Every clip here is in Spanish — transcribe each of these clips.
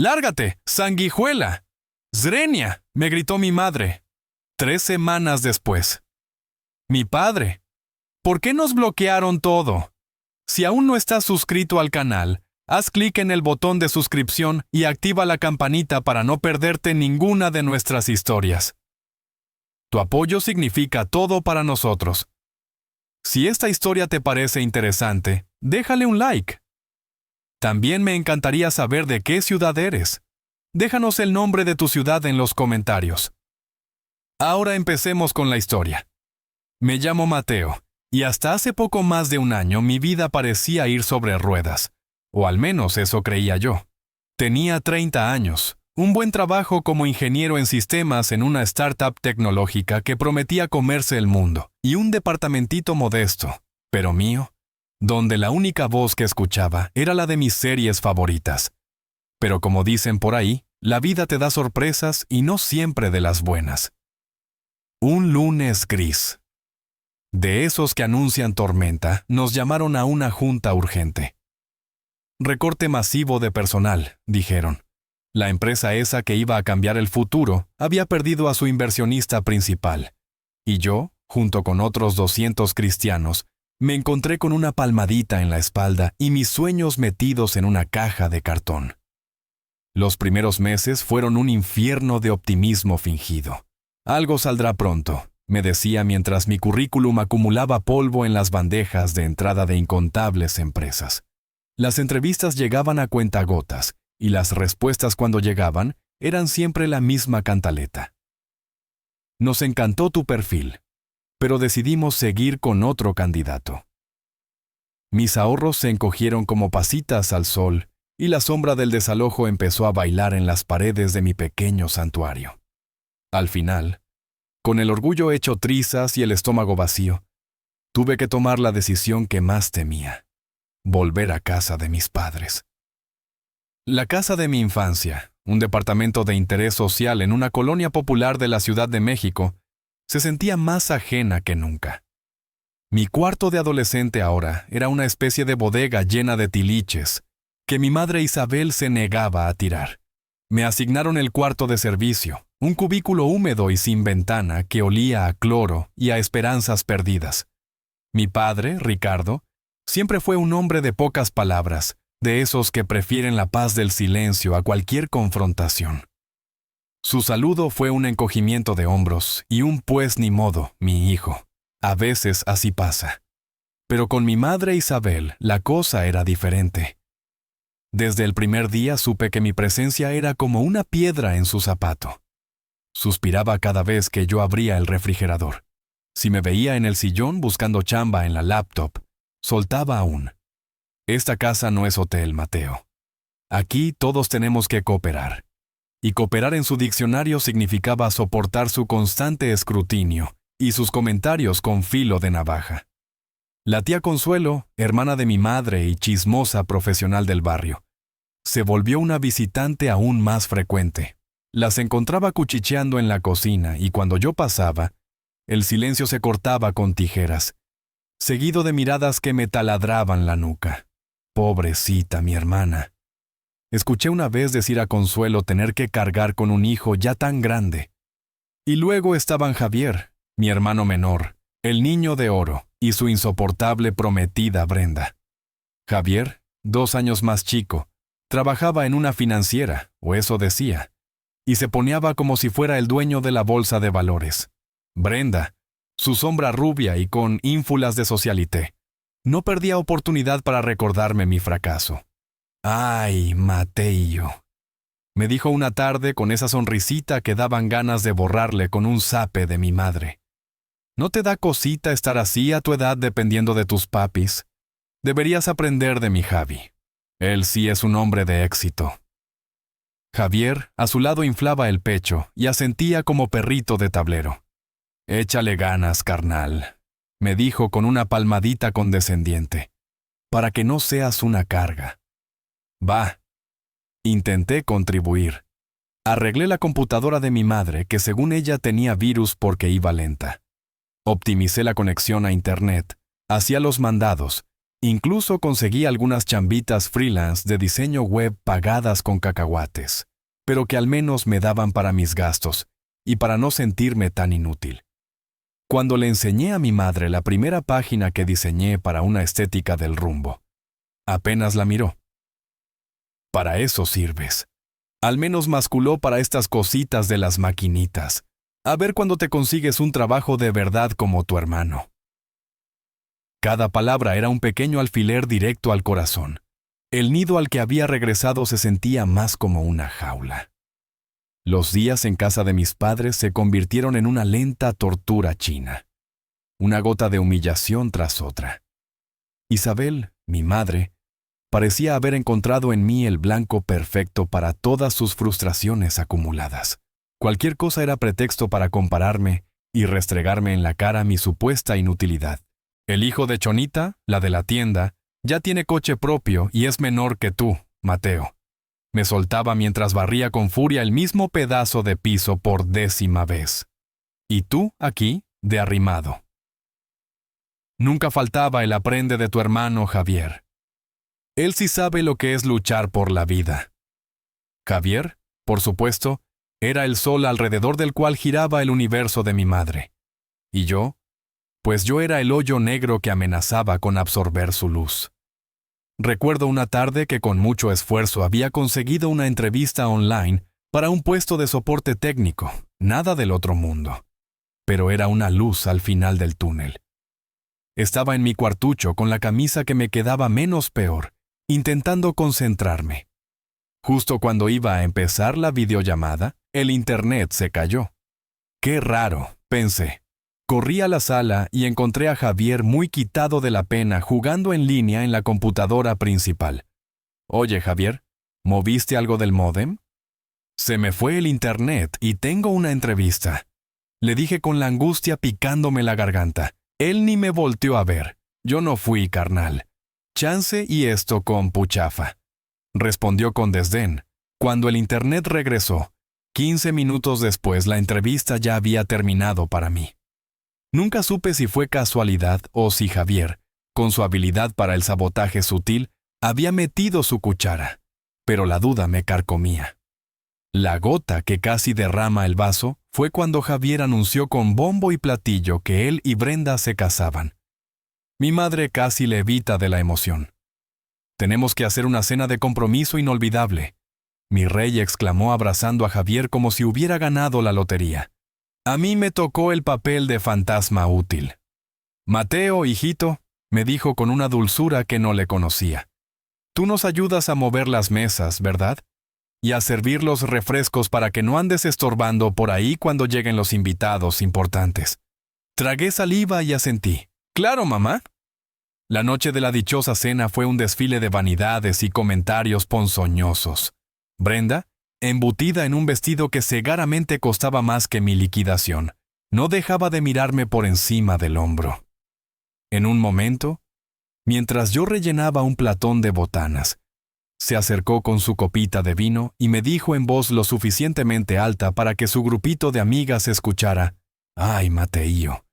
¡Lárgate, sanguijuela! ¡Zrenia!, me gritó mi madre. 3 semanas después. Mi padre. ¿Por qué nos bloquearon todo? Si aún no estás suscrito al canal, haz clic en el botón de suscripción y activa la campanita para no perderte ninguna de nuestras historias. Tu apoyo significa todo para nosotros. Si esta historia te parece interesante, déjale un like. También me encantaría saber de qué ciudad eres. Déjanos el nombre de tu ciudad en los comentarios. Ahora empecemos con la historia. Me llamo Mateo, y hasta hace poco más de un año mi vida parecía ir sobre ruedas, o al menos eso creía yo. Tenía 30 años, un buen trabajo como ingeniero en sistemas en una startup tecnológica que prometía comerse el mundo, y un departamentito modesto, pero mío, donde la única voz que escuchaba era la de mis series favoritas. Pero como dicen por ahí, la vida te da sorpresas y no siempre de las buenas. Un lunes gris. De esos que anuncian tormenta, nos llamaron a una junta urgente. Recorte masivo de personal, dijeron. La empresa esa que iba a cambiar el futuro había perdido a su inversionista principal. Y yo, junto con otros 200 cristianos, me encontré con una palmadita en la espalda y mis sueños metidos en una caja de cartón. Los primeros meses fueron un infierno de optimismo fingido. Algo saldrá pronto, me decía mientras mi currículum acumulaba polvo en las bandejas de entrada de incontables empresas. Las entrevistas llegaban a cuentagotas, y las respuestas cuando llegaban eran siempre la misma cantaleta. Nos encantó tu perfil, pero decidimos seguir con otro candidato. Mis ahorros se encogieron como pasitas al sol, y la sombra del desalojo empezó a bailar en las paredes de mi pequeño santuario. Al final, con el orgullo hecho trizas y el estómago vacío, tuve que tomar la decisión que más temía: volver a casa de mis padres. La casa de mi infancia, un departamento de interés social en una colonia popular de la Ciudad de México, se sentía más ajena que nunca. Mi cuarto de adolescente ahora era una especie de bodega llena de tiliches que mi madre Isabel se negaba a tirar. Me asignaron el cuarto de servicio, un cubículo húmedo y sin ventana que olía a cloro y a esperanzas perdidas. Mi padre, Ricardo, siempre fue un hombre de pocas palabras, de esos que prefieren la paz del silencio a cualquier confrontación. Su saludo fue un encogimiento de hombros y un pues ni modo, mi hijo. A veces así pasa. Pero con mi madre Isabel la cosa era diferente. Desde el primer día supe que mi presencia era como una piedra en su zapato. Suspiraba cada vez que yo abría el refrigerador. Si me veía en el sillón buscando chamba en la laptop, soltaba aún. Esta casa no es hotel, Mateo. Aquí todos tenemos que cooperar. Y cooperar en su diccionario significaba soportar su constante escrutinio y sus comentarios con filo de navaja. La tía Consuelo, hermana de mi madre y chismosa profesional del barrio, se volvió una visitante aún más frecuente. Las encontraba cuchicheando en la cocina y cuando yo pasaba, el silencio se cortaba con tijeras, seguido de miradas que me taladraban la nuca. Pobrecita mi hermana. Escuché una vez decir a Consuelo tener que cargar con un hijo ya tan grande. Y luego estaban Javier, mi hermano menor, el niño de oro, y su insoportable prometida Brenda. Javier, 2 años más chico, trabajaba en una financiera, o eso decía, y se poneaba como si fuera el dueño de la bolsa de valores. Brenda, su sombra rubia y con ínfulas de socialité, no perdía oportunidad para recordarme mi fracaso. «Ay, Mateillo», me dijo una tarde con esa sonrisita que daban ganas de borrarle con un zape de mi madre. ¿No te da cosita estar así a tu edad dependiendo de tus papis? Deberías aprender de mi Javi. Él sí es un hombre de éxito. Javier, a su lado, inflaba el pecho y asentía como perrito de tablero. «Échale ganas, carnal», me dijo con una palmadita condescendiente, «para que no seas una carga». Va. Intenté contribuir. Arreglé la computadora de mi madre, que según ella tenía virus porque iba lenta. Optimicé la conexión a Internet, hacía los mandados, Incluso conseguí algunas chambitas freelance de diseño web pagadas con cacahuates, pero que al menos me daban para mis gastos y para no sentirme tan inútil. Cuando le enseñé a mi madre la primera página que diseñé para una estética del rumbo, apenas la miró. Para eso sirves. Al menos masculó para estas cositas de las maquinitas. A ver cuando te consigues un trabajo de verdad como tu hermano. Cada palabra era un pequeño alfiler directo al corazón. El nido al que había regresado se sentía más como una jaula. Los días en casa de mis padres se convirtieron en una lenta tortura china. Una gota de humillación tras otra. Isabel, mi madre, parecía haber encontrado en mí el blanco perfecto para todas sus frustraciones acumuladas. Cualquier cosa era pretexto para compararme y restregarme en la cara mi supuesta inutilidad. El hijo de Chonita, la de la tienda, ya tiene coche propio y es menor que tú, Mateo. Me soltaba mientras barría con furia el mismo pedazo de piso por 10ª vez. Y tú, aquí, de arrimado. Nunca faltaba el aprende de tu hermano Javier. Él sí sabe lo que es luchar por la vida. Javier, por supuesto, era el sol alrededor del cual giraba el universo de mi madre. ¿Y yo? Pues yo era el hoyo negro que amenazaba con absorber su luz. Recuerdo una tarde que con mucho esfuerzo había conseguido una entrevista online para un puesto de soporte técnico, nada del otro mundo. Pero era una luz al final del túnel. Estaba en mi cuartucho con la camisa que me quedaba menos peor, intentando concentrarme. Justo cuando iba a empezar la videollamada, el internet se cayó. ¡Qué raro!, pensé. Corrí a la sala y encontré a Javier muy quitado de la pena jugando en línea en la computadora principal. Oye, Javier, ¿moviste algo del módem? Se me fue el internet y tengo una entrevista. Le dije con la angustia picándome la garganta. Él ni me volteó a ver. Yo no fui, carnal. Chance y esto con puchafa. Respondió con desdén. Cuando el internet regresó, 15 minutos después la entrevista ya había terminado para mí. Nunca supe si fue casualidad o si Javier, con su habilidad para el sabotaje sutil, había metido su cuchara, pero la duda me carcomía. La gota que casi derrama el vaso fue cuando Javier anunció con bombo y platillo que él y Brenda se casaban. Mi madre casi levita de la emoción. «Tenemos que hacer una cena de compromiso inolvidable», mi rey exclamó abrazando a Javier como si hubiera ganado la lotería. A mí me tocó el papel de fantasma útil. «Mateo, hijito», me dijo con una dulzura que no le conocía. «Tú nos ayudas a mover las mesas, ¿verdad? Y a servir los refrescos para que no andes estorbando por ahí cuando lleguen los invitados importantes». Tragué saliva y asentí. «Claro, mamá». La noche de la dichosa cena fue un desfile de vanidades y comentarios ponzoñosos. Brenda, embutida en un vestido que cegaramente costaba más que mi liquidación, no dejaba de mirarme por encima del hombro. En un momento, mientras yo rellenaba un platón de botanas, se acercó con su copita de vino y me dijo en voz lo suficientemente alta para que su grupito de amigas escuchara: «Ay, Mateío,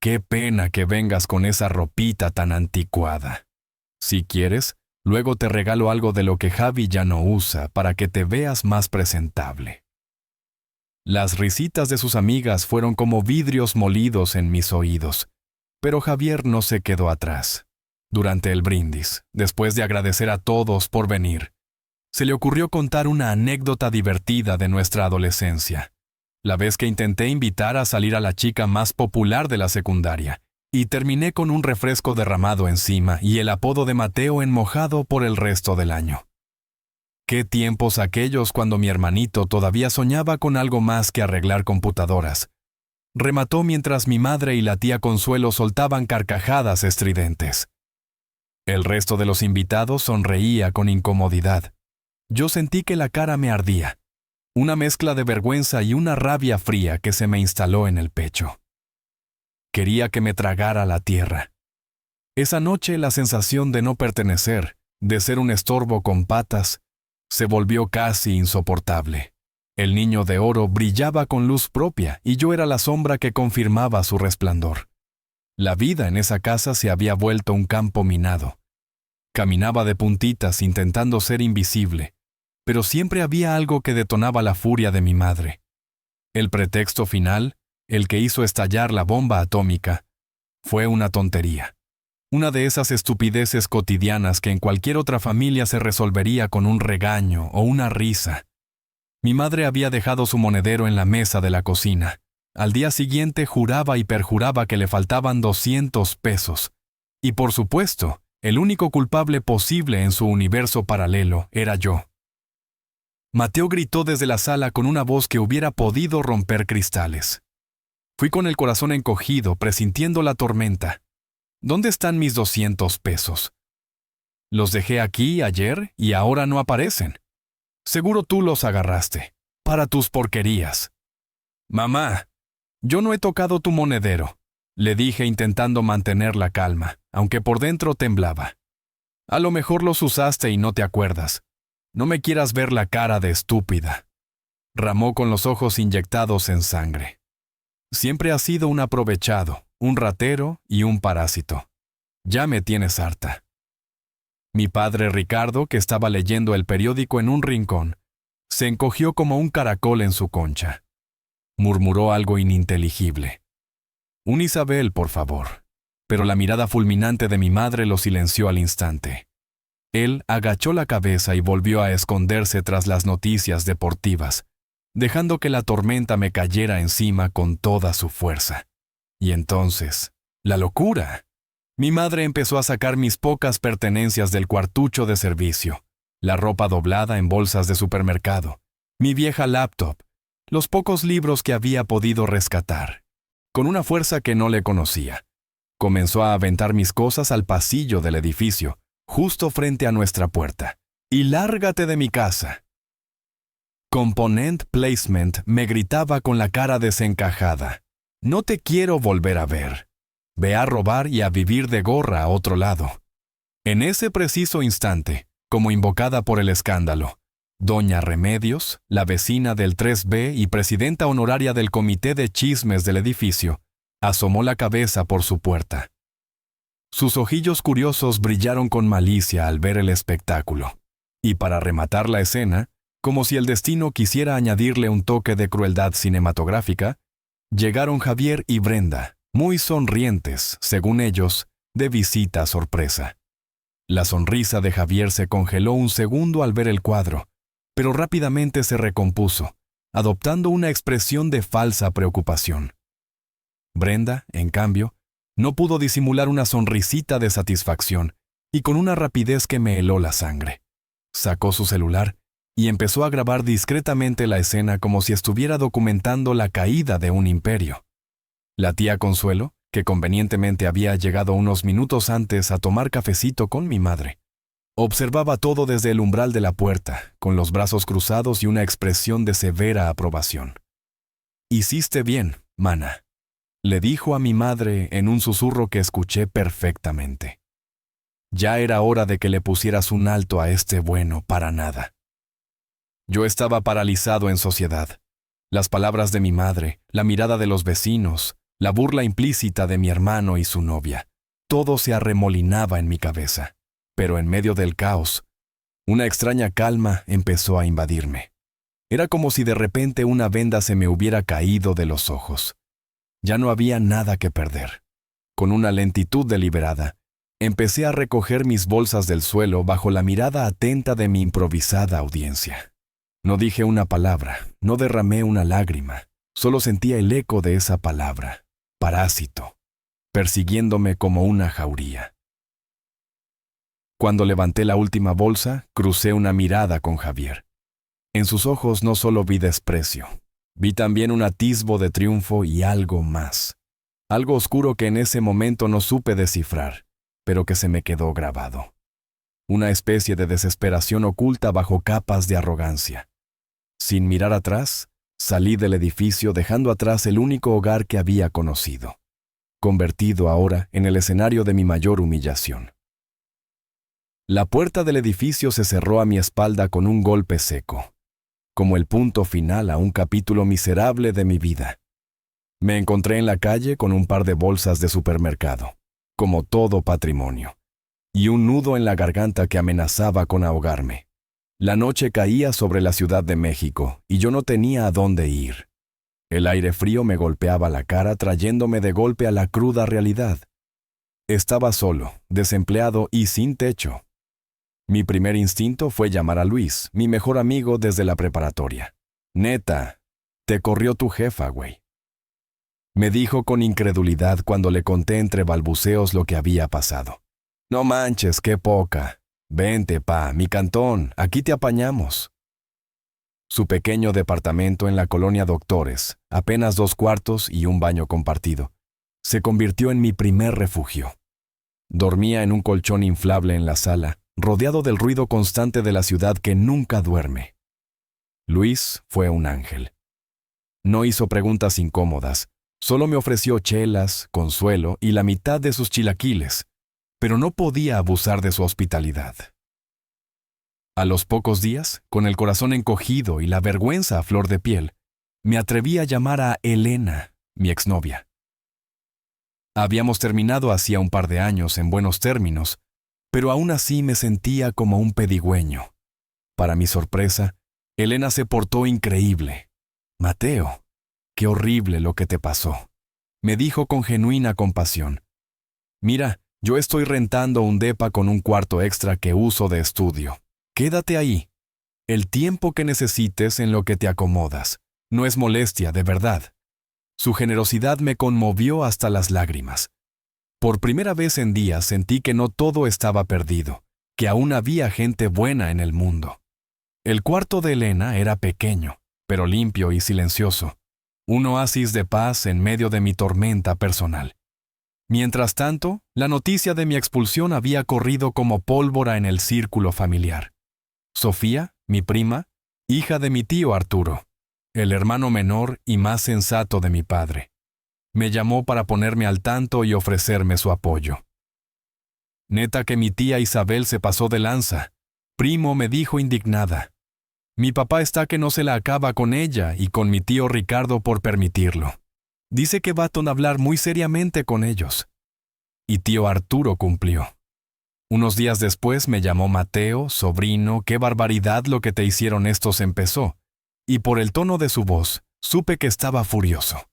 qué pena que vengas con esa ropita tan anticuada. Si quieres, luego te regalo algo de lo que Javi ya no usa para que te veas más presentable». Las risitas de sus amigas fueron como vidrios molidos en mis oídos, pero Javier no se quedó atrás. Durante el brindis, después de agradecer a todos por venir, se le ocurrió contar una anécdota divertida de nuestra adolescencia. La vez que intenté invitar a salir a la chica más popular de la secundaria, y terminé con un refresco derramado encima y el apodo de Mateo enmojado por el resto del año. Qué tiempos aquellos cuando mi hermanito todavía soñaba con algo más que arreglar computadoras. Remató mientras mi madre y la tía Consuelo soltaban carcajadas estridentes. El resto de los invitados sonreía con incomodidad. Yo sentí que la cara me ardía, una mezcla de vergüenza y una rabia fría que se me instaló en el pecho. Quería que me tragara la tierra. Esa noche la sensación de no pertenecer, de ser un estorbo con patas, se volvió casi insoportable. El niño de oro brillaba con luz propia y yo era la sombra que confirmaba su resplandor. La vida en esa casa se había vuelto un campo minado, Caminaba de puntitas intentando ser invisible, pero siempre había algo que detonaba la furia de mi madre. El pretexto final, el que hizo estallar la bomba atómica, fue una tontería. Una de esas estupideces cotidianas que en cualquier otra familia se resolvería con un regaño o una risa. Mi madre había dejado su monedero en la mesa de la cocina. Al día siguiente juraba y perjuraba que le faltaban 200 pesos. Y por supuesto, el único culpable posible en su universo paralelo era yo. Mateo gritó desde la sala con una voz que hubiera podido romper cristales. Fui con el corazón encogido, presintiendo la tormenta. ¿Dónde están mis 200 pesos? Los dejé aquí ayer y ahora no aparecen. Seguro tú los agarraste. Para tus porquerías. Mamá, yo no he tocado tu monedero, le dije intentando mantener la calma, aunque por dentro temblaba. A lo mejor los usaste y no te acuerdas. No me quieras ver la cara de estúpida. Ramó con los ojos inyectados en sangre. Siempre has sido un aprovechado, un ratero y un parásito. Ya me tienes harta. Mi padre Ricardo, que estaba leyendo el periódico en un rincón, se encogió como un caracol en su concha. Murmuró algo ininteligible. Un Isabel, por favor. Pero la mirada fulminante de mi madre lo silenció al instante. Él agachó la cabeza y volvió a esconderse tras las noticias deportivas, dejando que la tormenta me cayera encima con toda su fuerza. Y entonces, la locura. Mi madre empezó a sacar mis pocas pertenencias del cuartucho de servicio, la ropa doblada en bolsas de supermercado, mi vieja laptop, los pocos libros que había podido rescatar. Con una fuerza que no le conocía, comenzó a aventar mis cosas al pasillo del edificio, justo frente a nuestra puerta. ¡Y lárgate de mi casa! Component Placement me gritaba con la cara desencajada. No te quiero volver a ver. Ve a robar y a vivir de gorra a otro lado. En ese preciso instante, como invocada por el escándalo, Doña Remedios, la vecina del 3B y presidenta honoraria del comité de chismes del edificio, asomó la cabeza por su puerta. Sus ojillos curiosos brillaron con malicia al ver el espectáculo. Y para rematar la escena, como si el destino quisiera añadirle un toque de crueldad cinematográfica, llegaron Javier y Brenda, muy sonrientes, según ellos, de visita sorpresa. La sonrisa de Javier se congeló un segundo al ver el cuadro, pero rápidamente se recompuso, adoptando una expresión de falsa preocupación. Brenda, en cambio, no pudo disimular una sonrisita de satisfacción, y con una rapidez que me heló la sangre. Sacó su celular y empezó a grabar discretamente la escena como si estuviera documentando la caída de un imperio. La tía Consuelo, que convenientemente había llegado unos minutos antes a tomar cafecito con mi madre, observaba todo desde el umbral de la puerta, con los brazos cruzados y una expresión de severa aprobación. «Hiciste bien, mana», le dijo a mi madre en un susurro que escuché perfectamente. Ya era hora de que le pusieras un alto a este bueno para nada. Yo estaba paralizado en sociedad. Las palabras de mi madre, la mirada de los vecinos, la burla implícita de mi hermano y su novia, todo se arremolinaba en mi cabeza. Pero en medio del caos, una extraña calma empezó a invadirme. Era como si de repente una venda se me hubiera caído de los ojos. Ya no había nada que perder. Con una lentitud deliberada, empecé a recoger mis bolsas del suelo bajo la mirada atenta de mi improvisada audiencia. No dije una palabra, no derramé una lágrima, solo sentía el eco de esa palabra, parásito, persiguiéndome como una jauría. Cuando levanté la última bolsa, crucé una mirada con Javier. En sus ojos no solo vi desprecio, vi también un atisbo de triunfo y algo más. Algo oscuro que en ese momento no supe descifrar, pero que se me quedó grabado. Una especie de desesperación oculta bajo capas de arrogancia. Sin mirar atrás, salí del edificio dejando atrás el único hogar que había conocido, convertido ahora en el escenario de mi mayor humillación. La puerta del edificio se cerró a mi espalda con un golpe seco, como el punto final a un capítulo miserable de mi vida. Me encontré en la calle con un par de bolsas de supermercado, como todo patrimonio, y un nudo en la garganta que amenazaba con ahogarme. La noche caía sobre la Ciudad de México y yo no tenía a dónde ir. El aire frío me golpeaba la cara trayéndome de golpe a la cruda realidad. Estaba solo, desempleado y sin techo. Mi primer instinto fue llamar a Luis, mi mejor amigo desde la preparatoria. «Neta, te corrió tu jefa, güey», me dijo con incredulidad cuando le conté entre balbuceos lo que había pasado. «No manches, qué poca. Vente, pa, mi cantón, aquí te apañamos». Su pequeño departamento en la colonia Doctores, apenas 2 cuartos y un baño compartido, se convirtió en mi primer refugio. Dormía en un colchón inflable en la sala, rodeado del ruido constante de la ciudad que nunca duerme. Luis fue un ángel. No hizo preguntas incómodas, solo me ofreció chelas, consuelo y la mitad de sus chilaquiles, pero no podía abusar de su hospitalidad. A los pocos días, con el corazón encogido y la vergüenza a flor de piel, me atreví a llamar a Elena, mi exnovia. Habíamos terminado hacía un par de años en buenos términos, pero aún así me sentía como un pedigüeño. Para mi sorpresa, Elena se portó increíble. «Mateo, qué horrible lo que te pasó», me dijo con genuina compasión. «Mira, yo estoy rentando un depa con un cuarto extra que uso de estudio. Quédate ahí. El tiempo que necesites en lo que te acomodas. No es molestia, de verdad». Su generosidad me conmovió hasta las lágrimas. Por primera vez en días sentí que no todo estaba perdido, que aún había gente buena en el mundo. El cuarto de Elena era pequeño, pero limpio y silencioso, un oasis de paz en medio de mi tormenta personal. Mientras tanto, la noticia de mi expulsión había corrido como pólvora en el círculo familiar. Sofía, mi prima, hija de mi tío Arturo, el hermano menor y más sensato de mi padre, me llamó para ponerme al tanto y ofrecerme su apoyo. «Neta que mi tía Isabel se pasó de lanza», Primo me dijo indignada. «Mi papá está que no se la acaba con ella y con mi tío Ricardo por permitirlo. Dice que va a hablar muy seriamente con ellos». Y tío Arturo cumplió. Unos días después me llamó «Mateo, sobrino, qué barbaridad lo que te hicieron estos», empezó, y por el tono de su voz supe que estaba furioso.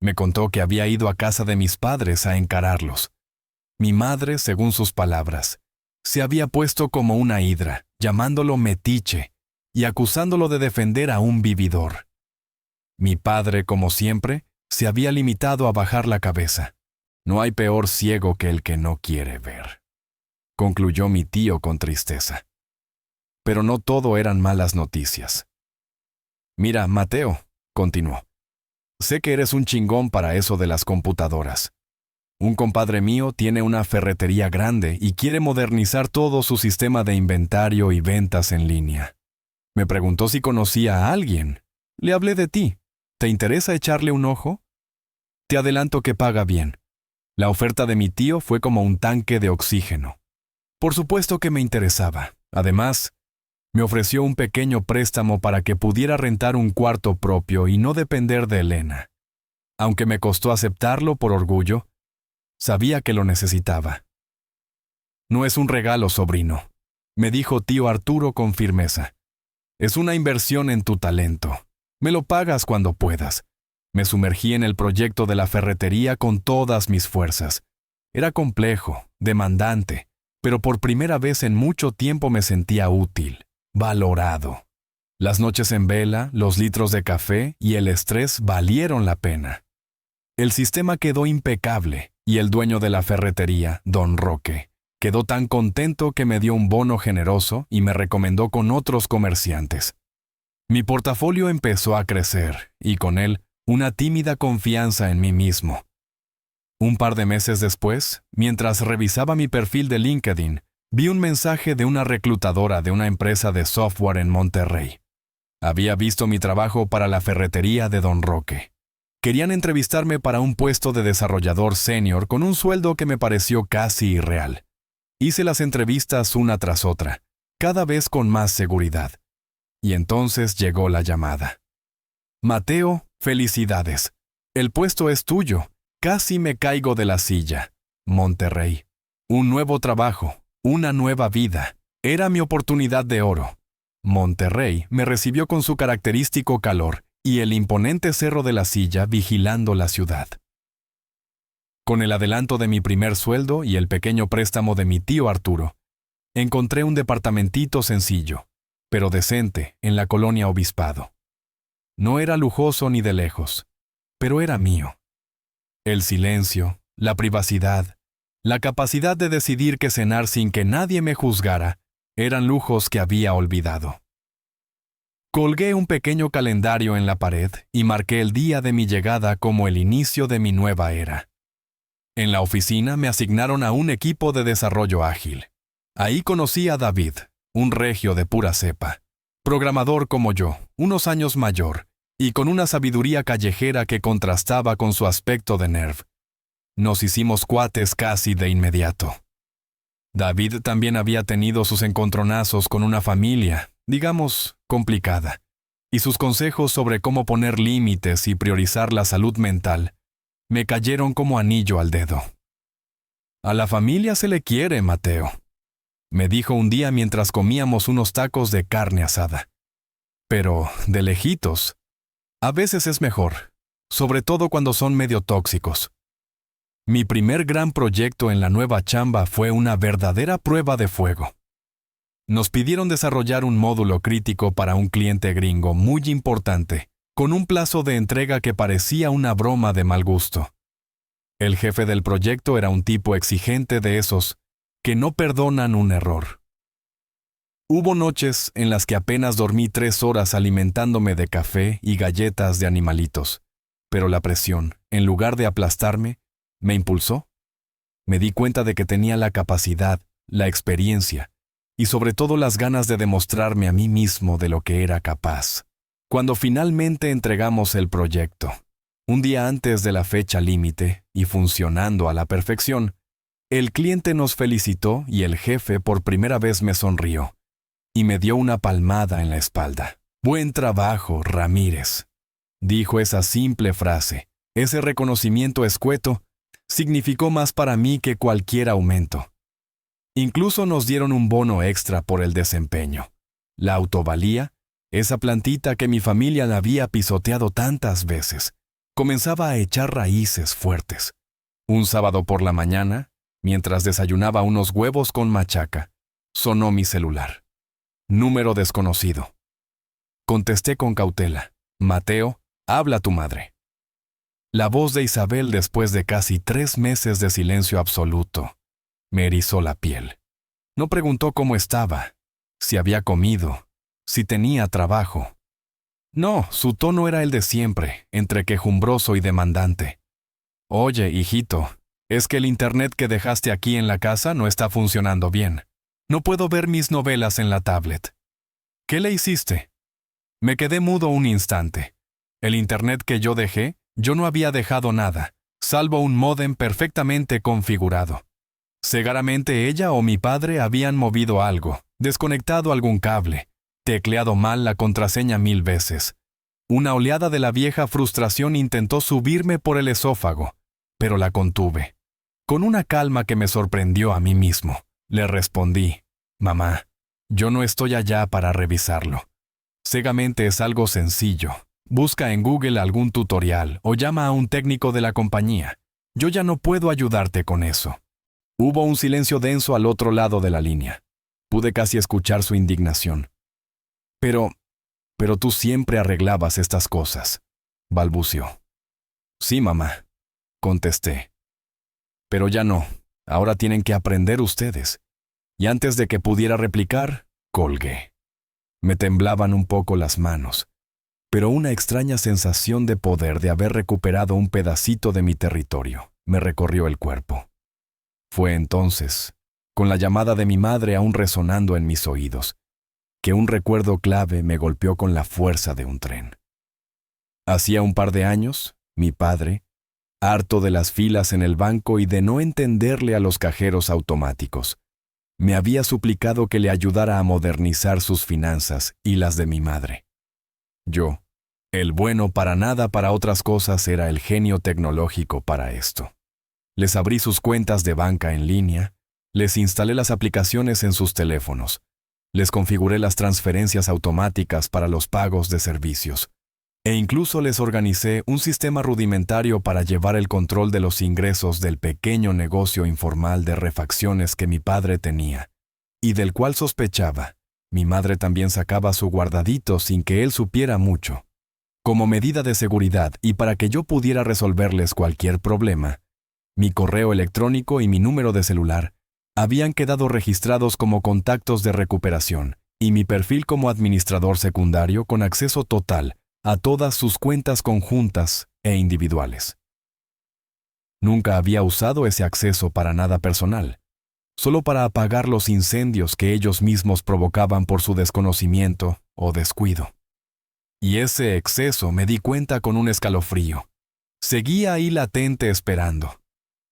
Me contó que había ido a casa de mis padres a encararlos. Mi madre, según sus palabras, se había puesto como una hidra, llamándolo metiche y acusándolo de defender a un vividor. Mi padre, como siempre, se había limitado a bajar la cabeza. «No hay peor ciego que el que no quiere ver», concluyó mi tío con tristeza. Pero no todo eran malas noticias. «Mira, Mateo», continuó, «sé que eres un chingón para eso de las computadoras. Un compadre mío tiene una ferretería grande y quiere modernizar todo su sistema de inventario y ventas en línea. Me preguntó si conocía a alguien. Le hablé de ti. ¿Te interesa echarle un ojo? Te adelanto que paga bien». La oferta de mi tío fue como un tanque de oxígeno. Por supuesto que me interesaba. Además, me ofreció un pequeño préstamo para que pudiera rentar un cuarto propio y no depender de Elena. Aunque me costó aceptarlo por orgullo, sabía que lo necesitaba. «No es un regalo, sobrino», me dijo tío Arturo con firmeza. «Es una inversión en tu talento. Me lo pagas cuando puedas». Me sumergí en el proyecto de la ferretería con todas mis fuerzas. Era complejo, demandante, pero por primera vez en mucho tiempo me sentía útil, valorado. Las noches en vela, los litros de café y el estrés valieron la pena. El sistema quedó impecable y el dueño de la ferretería, don Roque, quedó tan contento que me dio un bono generoso y me recomendó con otros comerciantes. Mi portafolio empezó a crecer y con él una tímida confianza en mí mismo. Un par de meses después, mientras revisaba mi perfil de LinkedIn, vi un mensaje de una reclutadora de una empresa de software en Monterrey. Había visto mi trabajo para la ferretería de don Roque. Querían entrevistarme para un puesto de desarrollador senior con un sueldo que me pareció casi irreal. Hice las entrevistas una tras otra, cada vez con más seguridad. Y entonces llegó la llamada. «Mateo, felicidades. El puesto es tuyo. Casi me caigo de la silla. Monterrey». Un nuevo trabajo, una nueva vida. Era mi oportunidad de oro. Monterrey me recibió con su característico calor y el imponente Cerro de la Silla vigilando la ciudad. Con el adelanto de mi primer sueldo y el pequeño préstamo de mi tío Arturo, encontré un departamentito sencillo, pero decente, en la colonia Obispado. No era lujoso ni de lejos, pero era mío. El silencio, la privacidad, la capacidad de decidir qué cenar sin que nadie me juzgara, eran lujos que había olvidado. Colgué un pequeño calendario en la pared y marqué el día de mi llegada como el inicio de mi nueva era. En la oficina me asignaron a un equipo de desarrollo ágil. Ahí conocí a David, un regio de pura cepa, programador como yo, unos años mayor, y con una sabiduría callejera que contrastaba con su aspecto de nerd. Nos hicimos cuates casi de inmediato. David también había tenido sus encontronazos con una familia, digamos, complicada, y sus consejos sobre cómo poner límites y priorizar la salud mental me cayeron como anillo al dedo. A la familia se le quiere, Mateo, me dijo un día mientras comíamos unos tacos de carne asada. Pero, de lejitos, a veces es mejor, sobre todo cuando son medio tóxicos. Mi primer gran proyecto en la nueva chamba fue una verdadera prueba de fuego. Nos pidieron desarrollar un módulo crítico para un cliente gringo muy importante, con un plazo de entrega que parecía una broma de mal gusto. El jefe del proyecto era un tipo exigente de esos que no perdonan un error. Hubo noches en las que apenas dormí 3 horas alimentándome de café y galletas de animalitos, pero la presión, en lugar de aplastarme, me impulsó. Me di cuenta de que tenía la capacidad, la experiencia y sobre todo las ganas de demostrarme a mí mismo de lo que era capaz. Cuando finalmente entregamos el proyecto, un día antes de la fecha límite y funcionando a la perfección, el cliente nos felicitó y el jefe por primera vez me sonrió y me dio una palmada en la espalda. «Buen trabajo, Ramírez», dijo esa simple frase. Ese reconocimiento escueto significó más para mí que cualquier aumento. Incluso nos dieron un bono extra por el desempeño. La autovalía, esa plantita que mi familia la había pisoteado tantas veces, comenzaba a echar raíces fuertes. Un sábado por la mañana, mientras desayunaba unos huevos con machaca, sonó mi celular. Número desconocido. Contesté con cautela. «Mateo, habla tu madre». La voz de Isabel después de casi 3 meses de silencio absoluto me erizó la piel. No preguntó cómo estaba, si había comido, si tenía trabajo. No, su tono era el de siempre, entre quejumbroso y demandante. «Oye, hijito, es que el internet que dejaste aquí en la casa no está funcionando bien. No puedo ver mis novelas en la tablet». «¿Qué le hiciste?» Me quedé mudo un instante. El internet que yo dejé, yo no había dejado nada, salvo un módem perfectamente configurado. Seguramente ella o mi padre habían movido algo, desconectado algún cable, tecleado mal la contraseña 1000 veces. Una oleada de la vieja frustración intentó subirme por el esófago, pero la contuve. Con una calma que me sorprendió a mí mismo, le respondí: «Mamá, yo no estoy allá para revisarlo. Seguramente es algo sencillo. Busca en Google algún tutorial o llama a un técnico de la compañía. Yo ya no puedo ayudarte con eso». Hubo un silencio denso al otro lado de la línea. Pude casi escuchar su indignación. Pero tú siempre arreglabas estas cosas», balbució. «Sí, mamá», contesté. «Pero ya no. Ahora tienen que aprender ustedes». Y antes de que pudiera replicar, colgué. Me temblaban un poco las manos, pero una extraña sensación de poder de haber recuperado un pedacito de mi territorio me recorrió el cuerpo. Fue entonces, con la llamada de mi madre aún resonando en mis oídos, que un recuerdo clave me golpeó con la fuerza de un tren. Hacía un par de años, mi padre, harto de las filas en el banco y de no entenderle a los cajeros automáticos, me había suplicado que le ayudara a modernizar sus finanzas y las de mi madre. Yo, el bueno para nada para otras cosas, era el genio tecnológico para esto. Les abrí sus cuentas de banca en línea, Les instalé las aplicaciones en sus teléfonos. Les configuré las transferencias automáticas para los pagos de servicios. E incluso les organicé un sistema rudimentario para llevar el control de los ingresos del pequeño negocio informal de refacciones que mi padre tenía, y del cual sospechaba. Mi madre también sacaba su guardadito sin que él supiera mucho. Como medida de seguridad y para que yo pudiera resolverles cualquier problema, mi correo electrónico y mi número de celular habían quedado registrados como contactos de recuperación y mi perfil como administrador secundario con acceso total a todas sus cuentas conjuntas e individuales. Nunca había usado ese acceso para nada personal, solo para apagar los incendios que ellos mismos provocaban por su desconocimiento o descuido. Y ese exceso me di cuenta con un escalofrío. Seguía ahí latente esperando.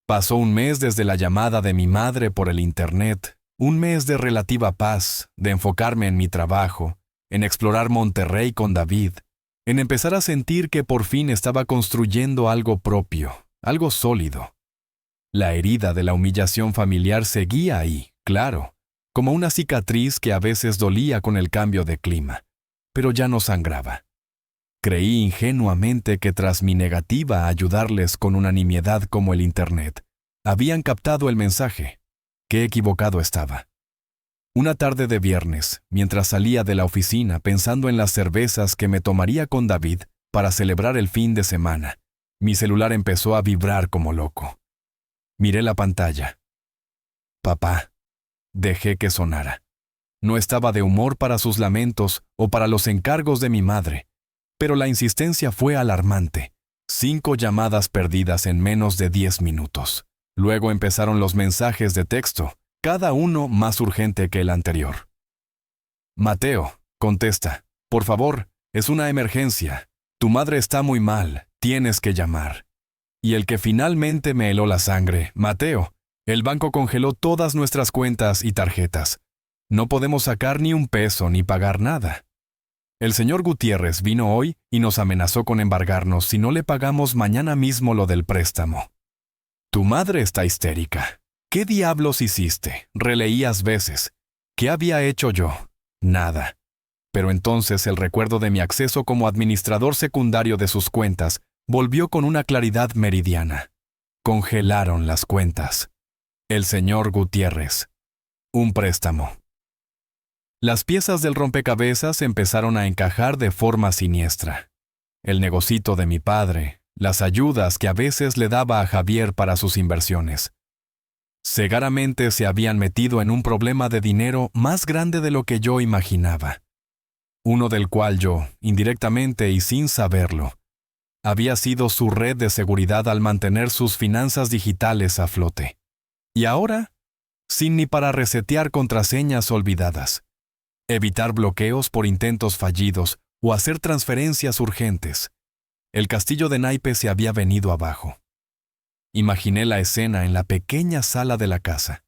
Pasó un mes desde la llamada de mi madre por el internet, un mes de relativa paz, de enfocarme en mi trabajo, en explorar Monterrey con David, en empezar a sentir que por fin estaba construyendo algo propio, algo sólido. La herida de la humillación familiar seguía ahí, claro, como una cicatriz que a veces dolía con el cambio de clima, pero ya no sangraba. Creí ingenuamente que tras mi negativa a ayudarles con una nimiedad como el Internet, habían captado el mensaje. Qué equivocado estaba. Una tarde de viernes, mientras salía de la oficina pensando en las cervezas que me tomaría con David para celebrar el fin de semana, mi celular empezó a vibrar como loco. Miré la pantalla. Papá. Dejé que sonara. No estaba de humor para sus lamentos o para los encargos de mi madre, pero la insistencia fue alarmante. 5 llamadas perdidas en menos de 10 minutos. Luego empezaron los mensajes de texto, cada uno más urgente que el anterior. Mateo, contesta. Por favor, es una emergencia. Tu madre está muy mal, tienes que llamar. Y el que finalmente me heló la sangre, Mateo, el banco congeló todas nuestras cuentas y tarjetas. No podemos sacar ni un peso ni pagar nada. El señor Gutiérrez vino hoy y nos amenazó con embargarnos si no le pagamos mañana mismo lo del préstamo. Tu madre está histérica. ¿Qué diablos hiciste? Releías veces. ¿Qué había hecho yo? Nada. Pero entonces el recuerdo de mi acceso como administrador secundario de sus cuentas volvió con una claridad meridiana. Congelaron las cuentas. El señor Gutiérrez. Un préstamo. Las piezas del rompecabezas empezaron a encajar de forma siniestra. El negocito de mi padre, las ayudas que a veces le daba a Javier para sus inversiones. Cegaramente se habían metido en un problema de dinero más grande de lo que yo imaginaba. Uno del cual yo, indirectamente y sin saberlo, había sido su red de seguridad al mantener sus finanzas digitales a flote. Y ahora, sin ni para resetear contraseñas olvidadas, evitar bloqueos por intentos fallidos o hacer transferencias urgentes, el castillo de naipes se había venido abajo. Imaginé la escena en la pequeña sala de la casa.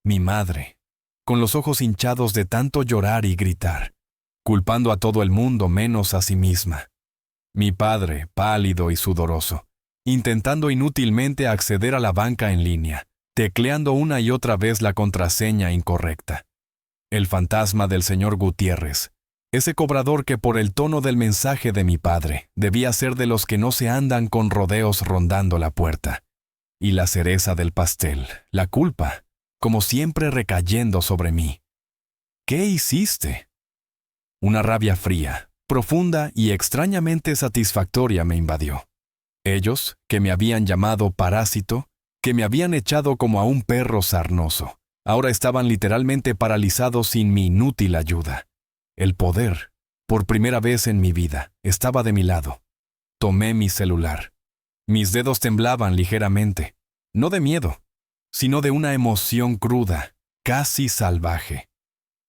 Mi madre, con los ojos hinchados de tanto llorar y gritar, culpando a todo el mundo menos a sí misma. Mi padre, pálido y sudoroso, intentando inútilmente acceder a la banca en línea, tecleando una y otra vez la contraseña incorrecta. El fantasma del señor Gutiérrez, ese cobrador que por el tono del mensaje de mi padre debía ser de los que no se andan con rodeos rondando la puerta. Y la cereza del pastel, la culpa, como siempre recayendo sobre mí. ¿Qué hiciste? Una rabia fría, profunda y extrañamente satisfactoria me invadió. Ellos, que me habían llamado parásito, que me habían echado como a un perro sarnoso, ahora estaban literalmente paralizados sin mi inútil ayuda. El poder, por primera vez en mi vida, estaba de mi lado. Tomé mi celular. Mis dedos temblaban ligeramente, no de miedo, sino de una emoción cruda, casi salvaje.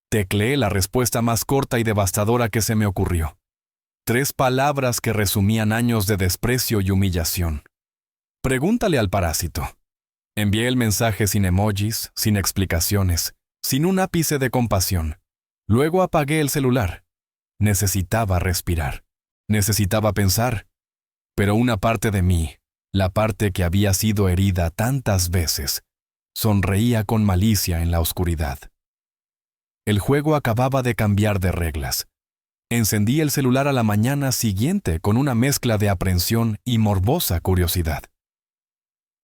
Tecleé la respuesta más corta y devastadora que se me ocurrió. 3 palabras que resumían años de desprecio y humillación. Pregúntale al parásito. Envié el mensaje sin emojis, sin explicaciones, sin un ápice de compasión. Luego apagué el celular. Necesitaba respirar. Necesitaba pensar. Pero una parte de mí, la parte que había sido herida tantas veces, Sonreía con malicia en la oscuridad. El juego acababa de cambiar de reglas. Encendí el celular a la mañana siguiente con una mezcla de aprensión y morbosa curiosidad.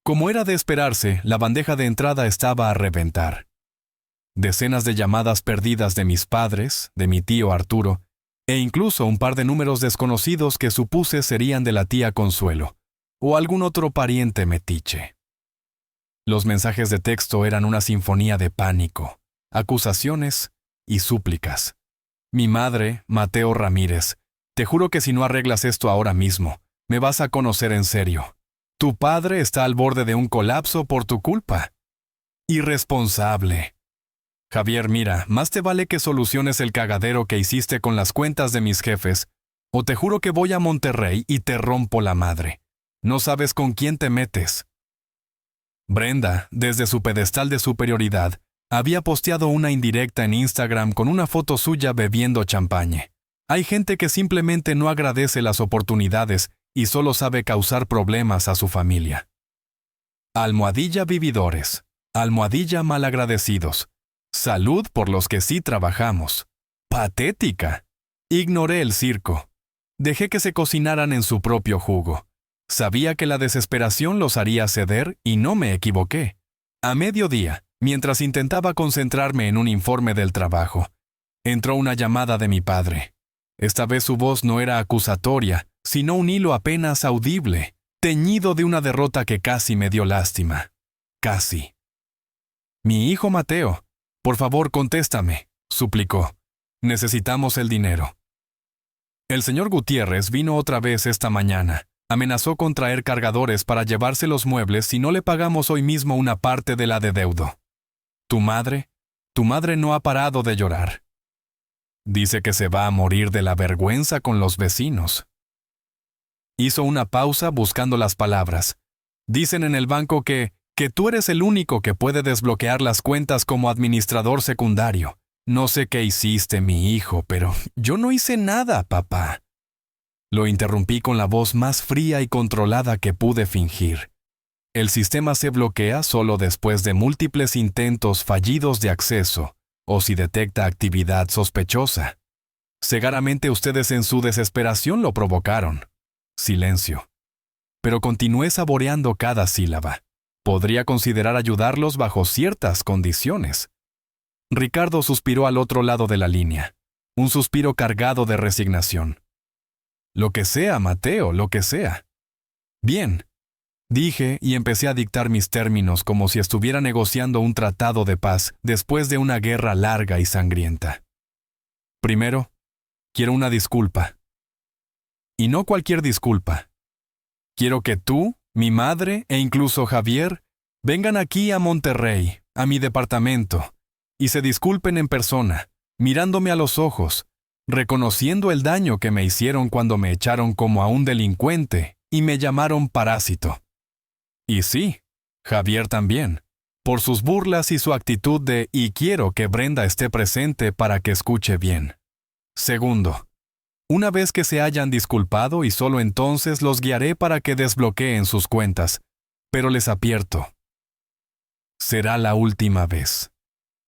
Como era de esperarse, la bandeja de entrada estaba a reventar. Decenas de llamadas perdidas de mis padres, de mi tío Arturo, e incluso un par de números desconocidos que supuse serían de la tía Consuelo, o algún otro pariente metiche. Los mensajes de texto eran una sinfonía de pánico, acusaciones y súplicas. Mi madre, Mateo Ramírez, te juro que si no arreglas esto ahora mismo, me vas a conocer en serio. Tu padre está al borde de un colapso por tu culpa. Irresponsable. Javier, mira, más te vale que soluciones el cagadero que hiciste con las cuentas de mis jefes, o te juro que voy a Monterrey y te rompo la madre. No sabes con quién te metes. Brenda, desde su pedestal de superioridad, había posteado una indirecta en Instagram con una foto suya bebiendo champaña. Hay gente que simplemente no agradece las oportunidades y solo sabe causar problemas a su familia. Almohadilla vividores, almohadilla malagradecidos. Salud por los que sí trabajamos. Patética. Ignoré el circo. Dejé que se cocinaran en su propio jugo. Sabía que la desesperación los haría ceder y no me equivoqué. A mediodía, mientras intentaba concentrarme en un informe del trabajo, entró una llamada de mi padre. Esta vez su voz no era acusatoria, sino un hilo apenas audible, teñido de una derrota que casi me dio lástima. Casi. Mi hijo Mateo, por favor contéstame, suplicó. Necesitamos el dinero. El señor Gutiérrez vino otra vez esta mañana. Amenazó con traer cargadores para llevarse los muebles si no le pagamos hoy mismo una parte de la de deudo. Tu madre no ha parado de llorar. Dice que se va a morir de la vergüenza con los vecinos. Hizo una pausa buscando las palabras. Dicen en el banco que tú eres el único que puede desbloquear las cuentas como administrador secundario. No sé qué hiciste, mi hijo, pero yo no hice nada, papá. Lo interrumpí con la voz más fría y controlada que pude fingir. El sistema se bloquea solo después de múltiples intentos fallidos de acceso o si detecta actividad sospechosa. Seguramente ustedes en su desesperación lo provocaron. Silencio. Pero continué saboreando cada sílaba. Podría considerar ayudarlos bajo ciertas condiciones. Ricardo suspiró al otro lado de la línea. Un suspiro cargado de resignación. Lo que sea, Mateo, lo que sea. Bien, dije y empecé a dictar mis términos como si estuviera negociando un tratado de paz después de una guerra larga y sangrienta. Primero, quiero una disculpa. Y no cualquier disculpa. Quiero que tú, mi madre e incluso Javier vengan aquí a Monterrey, a mi departamento, y se disculpen en persona, mirándome a los ojos, reconociendo el daño que me hicieron cuando me echaron como a un delincuente y me llamaron parásito. Y sí, Javier también, por sus burlas y su actitud de «y quiero que Brenda esté presente para que escuche bien». Segundo, una vez que se hayan disculpado y solo entonces los guiaré para que desbloqueen sus cuentas, pero les advierto, será la última vez.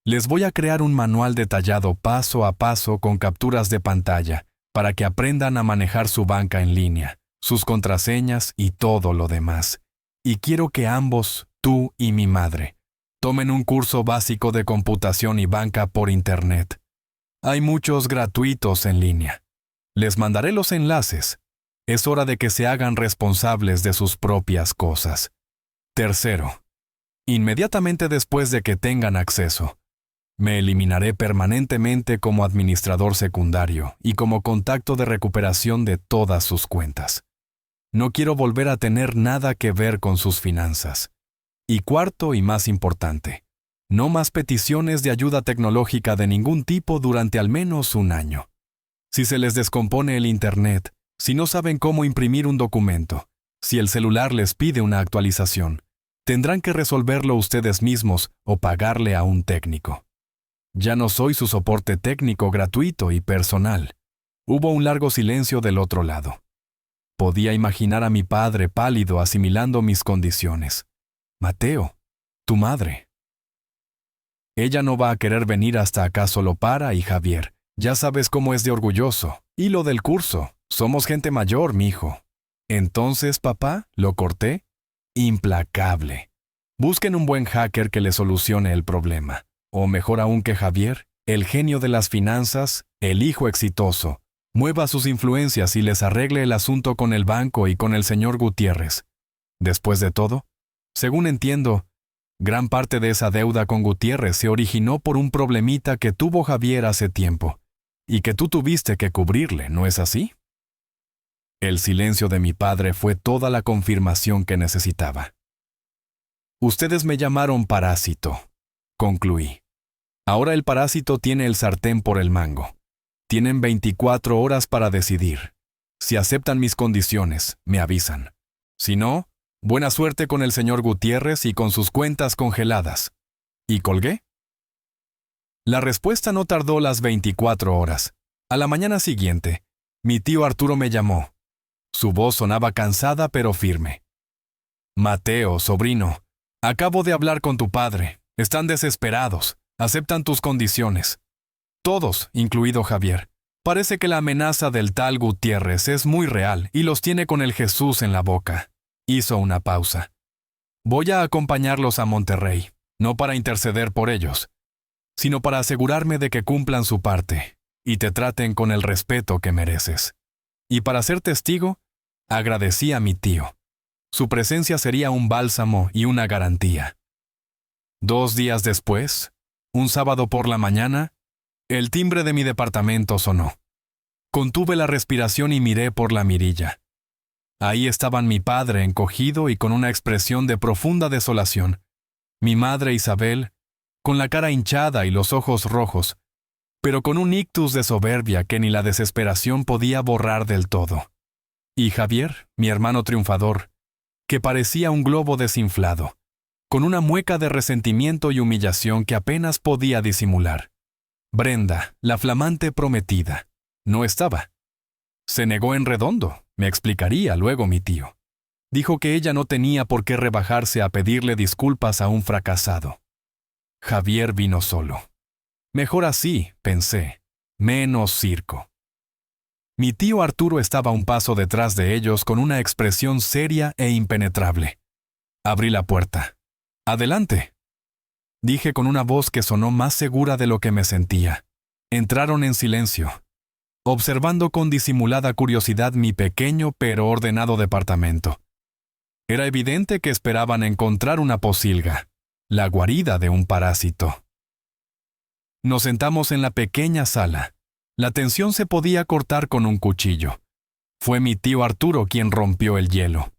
Les voy a crear un manual detallado paso a paso con capturas de pantalla para que aprendan a manejar su banca en línea, sus contraseñas y todo lo demás. Y quiero que ambos, tú y mi madre, tomen un curso básico de computación y banca por Internet. Hay muchos gratuitos en línea. Les mandaré los enlaces. Es hora de que se hagan responsables de sus propias cosas. Tercero, inmediatamente después de que tengan acceso, me eliminaré permanentemente como administrador secundario y como contacto de recuperación de todas sus cuentas. No quiero volver a tener nada que ver con sus finanzas. Y cuarto y más importante, no más peticiones de ayuda tecnológica de ningún tipo durante al menos un año. Si se les descompone el Internet, si no saben cómo imprimir un documento, si el celular les pide una actualización, tendrán que resolverlo ustedes mismos o pagarle a un técnico. Ya no soy su soporte técnico gratuito y personal. Hubo un largo silencio del otro lado. Podía imaginar a mi padre pálido asimilando mis condiciones. Mateo, tu madre, Ella no va a querer venir hasta acá solo para, y Javier, ya sabes cómo es de orgulloso. Y lo del curso, somos gente mayor, mijo. Entonces, papá, lo corté. Implacable. Busquen un buen hacker que le solucione el problema. O mejor aún que Javier, el genio de las finanzas, el hijo exitoso, mueva sus influencias y les arregle el asunto con el banco y con el señor Gutiérrez. Después de todo, según entiendo, gran parte de esa deuda con Gutiérrez se originó por un problemita que tuvo Javier hace tiempo, y que tú tuviste que cubrirle, ¿no es así? El silencio de mi padre fue toda la confirmación que necesitaba. Ustedes me llamaron parásito, concluí. Ahora el parásito tiene el sartén por el mango. Tienen 24 horas para decidir. Si aceptan mis condiciones, me avisan. Si no, buena suerte con el señor Gutiérrez y con sus cuentas congeladas. ¿Y colgué? La respuesta no tardó las 24 horas. A la mañana siguiente, mi tío Arturo me llamó. Su voz sonaba cansada pero firme. Mateo, sobrino, acabo de hablar con tu padre. Están desesperados. Aceptan tus condiciones. Todos, incluido Javier. Parece que la amenaza del tal Gutiérrez es muy real y los tiene con el Jesús en la boca. Hizo una pausa. Voy a acompañarlos a Monterrey, no para interceder por ellos, sino para asegurarme de que cumplan su parte y te traten con el respeto que mereces. Y para ser testigo, agradecí a mi tío. Su presencia sería un bálsamo y una garantía. 2 días después, un sábado por la mañana, el timbre de mi departamento sonó. Contuve la respiración y miré por la mirilla. Ahí estaban mi padre encogido y con una expresión de profunda desolación, mi madre Isabel, con la cara hinchada y los ojos rojos, pero con un ictus de soberbia que ni la desesperación podía borrar del todo. Y Javier, mi hermano triunfador, que parecía un globo desinflado, con una mueca de resentimiento y humillación que apenas podía disimular. Brenda, la flamante prometida, no estaba. Se negó en redondo, me explicaría luego mi tío. Dijo que ella no tenía por qué rebajarse a pedirle disculpas a un fracasado. Javier vino solo. Mejor así, pensé, menos circo. Mi tío Arturo estaba un paso detrás de ellos con una expresión seria e impenetrable. Abrí la puerta. «Adelante», dije con una voz que sonó más segura de lo que me sentía. Entraron en silencio, observando con disimulada curiosidad mi pequeño pero ordenado departamento. Era evidente que esperaban encontrar una posilga, la guarida de un parásito. Nos sentamos en la pequeña sala. La tensión se podía cortar con un cuchillo. Fue mi tío Arturo quien rompió el hielo.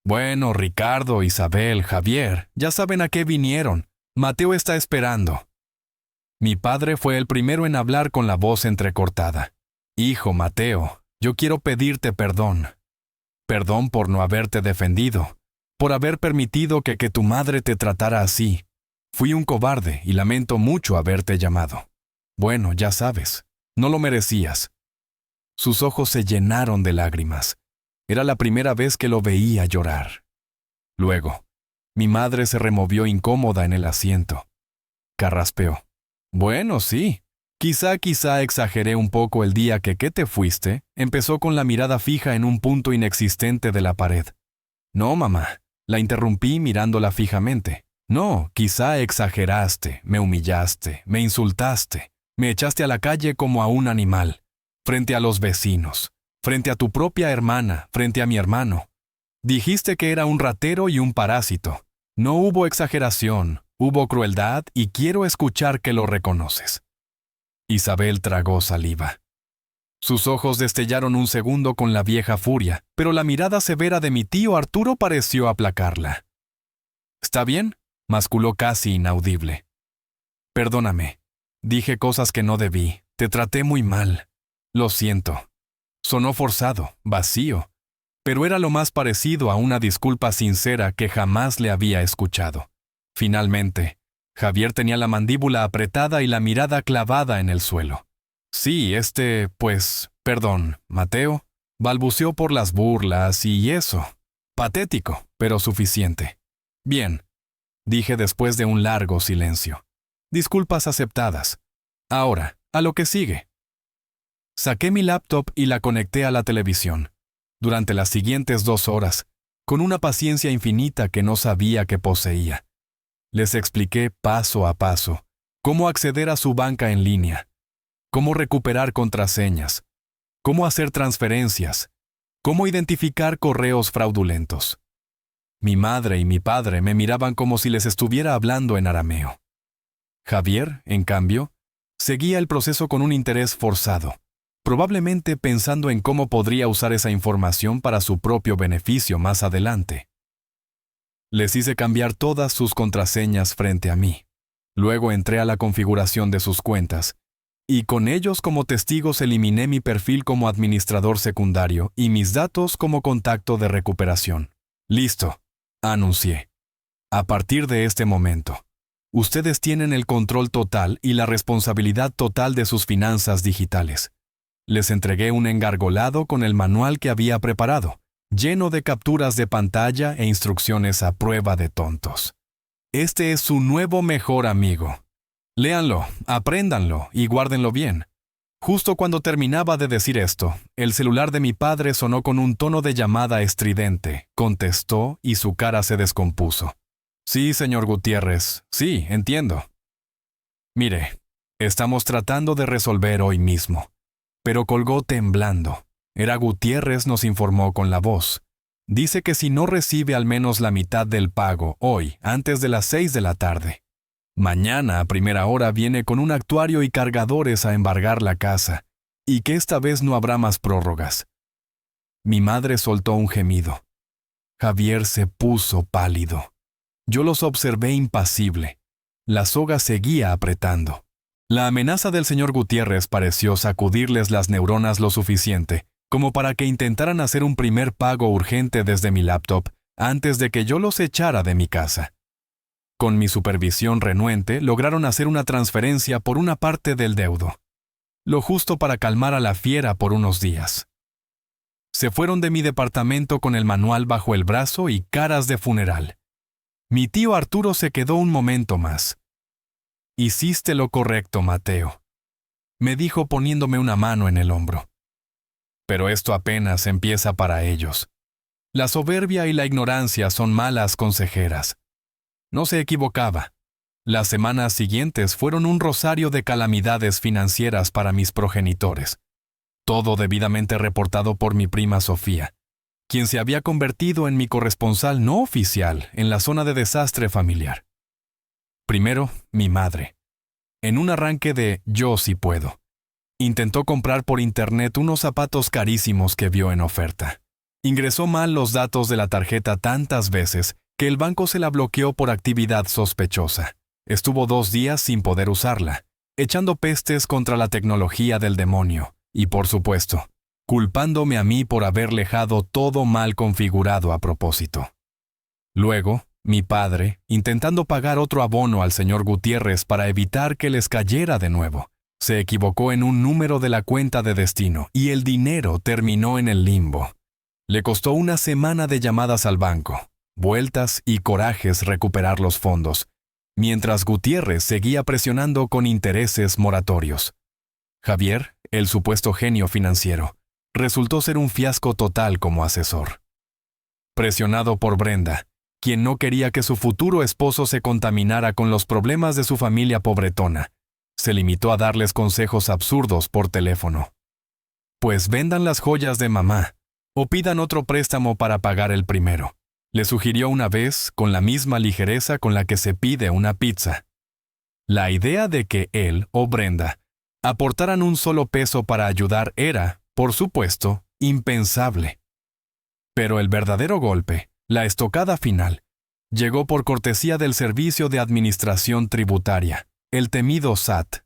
«Bueno, Ricardo, Isabel, Javier, ya saben a qué vinieron. Mateo está esperando». Mi padre fue el primero en hablar con la voz entrecortada. «Hijo Mateo, yo quiero pedirte perdón. Perdón por no haberte defendido, por haber permitido que tu madre te tratara así. Fui un cobarde y lamento mucho haberte llamado. Bueno, ya sabes, no lo merecías». Sus ojos se llenaron de lágrimas. Era la primera vez que lo veía llorar. Luego, mi madre se removió incómoda en el asiento. Carraspeó. «Bueno, sí. Quizá exageré un poco el día que te fuiste», empezó con la mirada fija en un punto inexistente de la pared. «No, mamá», la interrumpí mirándola fijamente. «No, quizá exageraste, me humillaste, me insultaste, me echaste a la calle como a un animal, frente a los vecinos, frente a tu propia hermana, frente a mi hermano. Dijiste que era un ratero y un parásito. No hubo exageración, hubo crueldad y quiero escuchar que lo reconoces». Isabel tragó saliva. Sus ojos destellaron un segundo con la vieja furia, pero la mirada severa de mi tío Arturo pareció aplacarla. «¿Está bien?», masculó casi inaudible. «Perdóname. Dije cosas que no debí. Te traté muy mal. Lo siento». Sonó forzado, vacío, pero era lo más parecido a una disculpa sincera que jamás le había escuchado. Finalmente, Javier tenía la mandíbula apretada y la mirada clavada en el suelo. «Sí, perdón, Mateo», balbuceó por las burlas y eso. Patético, pero suficiente. «Bien», dije después de un largo silencio. Disculpas aceptadas. Ahora, a lo que sigue. Saqué mi laptop y la conecté a la televisión. Durante las siguientes 2 horas, con una paciencia infinita que no sabía que poseía. Les expliqué paso a paso cómo acceder a su banca en línea, cómo recuperar contraseñas, cómo hacer transferencias, cómo identificar correos fraudulentos. Mi madre y mi padre me miraban como si les estuviera hablando en arameo. Javier, en cambio, seguía el proceso con un interés forzado, probablemente pensando en cómo podría usar esa información para su propio beneficio más adelante. Les hice cambiar todas sus contraseñas frente a mí. Luego entré a la configuración de sus cuentas, y con ellos como testigos eliminé mi perfil como administrador secundario y mis datos como contacto de recuperación. Listo, anuncié. A partir de este momento, ustedes tienen el control total y la responsabilidad total de sus finanzas digitales. Les entregué un engargolado con el manual que había preparado, lleno de capturas de pantalla e instrucciones a prueba de tontos. Este es su nuevo mejor amigo. Léanlo, apréndanlo y guárdenlo bien. Justo cuando terminaba de decir esto, el celular de mi padre sonó con un tono de llamada estridente, contestó y su cara se descompuso. Sí, señor Gutiérrez, sí, entiendo. Mire, estamos tratando de resolver hoy mismo. Pero colgó temblando. Era Gutiérrez, nos informó con la voz. Dice que si no recibe al menos la mitad del pago hoy, antes de las 6 de la tarde. Mañana a primera hora viene con un actuario y cargadores a embargar la casa, y que esta vez no habrá más prórrogas. Mi madre soltó un gemido. Javier se puso pálido. Yo los observé impasible. La soga seguía apretando. La amenaza del señor Gutiérrez pareció sacudirles las neuronas lo suficiente como para que intentaran hacer un primer pago urgente desde mi laptop antes de que yo los echara de mi casa. Con mi supervisión renuente lograron hacer una transferencia por una parte del deudo, lo justo para calmar a la fiera por unos días. Se fueron de mi departamento con el manual bajo el brazo y caras de funeral. Mi tío Arturo se quedó un momento más. «Hiciste lo correcto, Mateo», me dijo poniéndome una mano en el hombro. Pero esto apenas empieza para ellos. La soberbia y la ignorancia son malas consejeras. No se equivocaba. Las semanas siguientes fueron un rosario de calamidades financieras para mis progenitores. Todo debidamente reportado por mi prima Sofía, quien se había convertido en mi corresponsal no oficial en la zona de desastre familiar. Primero, mi madre. En un arranque de «yo sí puedo», intentó comprar por internet unos zapatos carísimos que vio en oferta. Ingresó mal los datos de la tarjeta tantas veces que el banco se la bloqueó por actividad sospechosa. Estuvo 2 días sin poder usarla, echando pestes contra la tecnología del demonio y, por supuesto, culpándome a mí por haber dejado todo mal configurado a propósito. Luego, mi padre, intentando pagar otro abono al señor Gutiérrez para evitar que les cayera de nuevo, se equivocó en un número de la cuenta de destino y el dinero terminó en el limbo. Le costó una semana de llamadas al banco, vueltas y corajes recuperar los fondos, mientras Gutiérrez seguía presionando con intereses moratorios. Javier, el supuesto genio financiero, resultó ser un fiasco total como asesor. Presionado por Brenda, quien no quería que su futuro esposo se contaminara con los problemas de su familia pobretona, se limitó a darles consejos absurdos por teléfono. Pues vendan las joyas de mamá, o pidan otro préstamo para pagar el primero, le sugirió una vez con la misma ligereza con la que se pide una pizza. La idea de que él o Brenda aportaran un solo peso para ayudar era, por supuesto, impensable. Pero el verdadero golpe, la estocada final, llegó por cortesía del Servicio de Administración Tributaria, el temido SAT.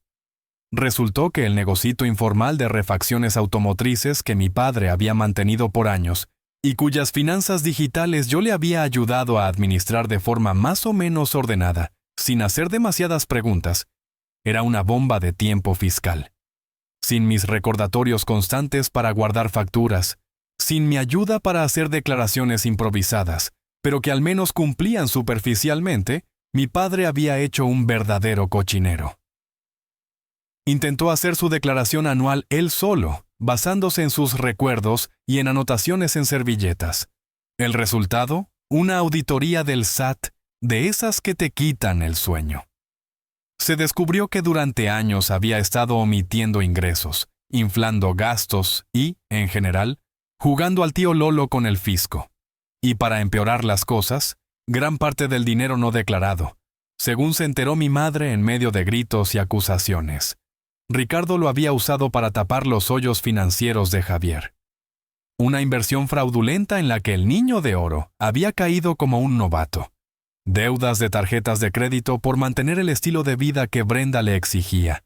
Resultó que el negocito informal de refacciones automotrices que mi padre había mantenido por años y cuyas finanzas digitales yo le había ayudado a administrar de forma más o menos ordenada, sin hacer demasiadas preguntas, era una bomba de tiempo fiscal. Sin mis recordatorios constantes para guardar facturas, sin mi ayuda para hacer declaraciones improvisadas, pero que al menos cumplían superficialmente, Mi padre había hecho un verdadero cochinero. Intentó hacer su declaración anual él solo, basándose en sus recuerdos y en anotaciones en servilletas. El resultado, una auditoría del SAT, de esas que te quitan el sueño. Se descubrió que durante años había estado omitiendo ingresos, inflando gastos y, en general, jugando al tío Lolo con el fisco. Y para empeorar las cosas, gran parte del dinero no declarado, según se enteró mi madre en medio de gritos y acusaciones. Ricardo lo había usado para tapar los hoyos financieros de Javier. Una inversión fraudulenta en la que el niño de oro había caído como un novato. Deudas de tarjetas de crédito por mantener el estilo de vida que Brenda le exigía,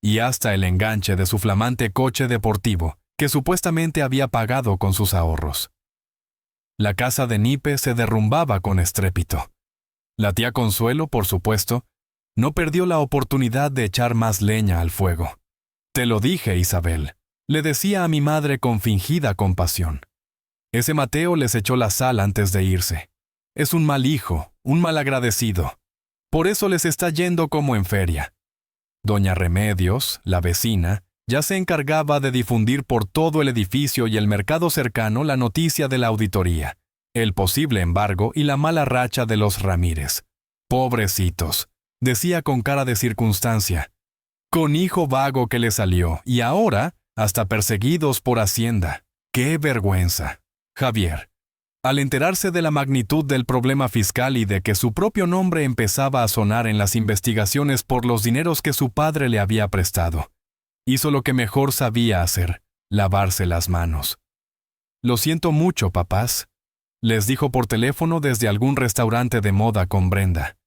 y hasta el enganche de su flamante coche deportivo, que supuestamente había pagado con sus ahorros. La casa de Nipe se derrumbaba con estrépito. La tía Consuelo, por supuesto, no perdió la oportunidad de echar más leña al fuego. «Te lo dije, Isabel», le decía a mi madre con fingida compasión. «Ese Mateo les echó la sal antes de irse. Es un mal hijo, un malagradecido. Por eso les está yendo como en feria». Doña Remedios, la vecina, ya se encargaba de difundir por todo el edificio y el mercado cercano la noticia de la auditoría, el posible embargo y la mala racha de los Ramírez. «Pobrecitos», decía con cara de circunstancia. «Con hijo vago que le salió, y ahora hasta perseguidos por Hacienda. ¡Qué vergüenza!». Javier, al enterarse de la magnitud del problema fiscal y de que su propio nombre empezaba a sonar en las investigaciones por los dineros que su padre le había prestado, hizo lo que mejor sabía hacer: lavarse las manos. «Lo siento mucho, papás», les dijo por teléfono desde algún restaurante de moda con Brenda.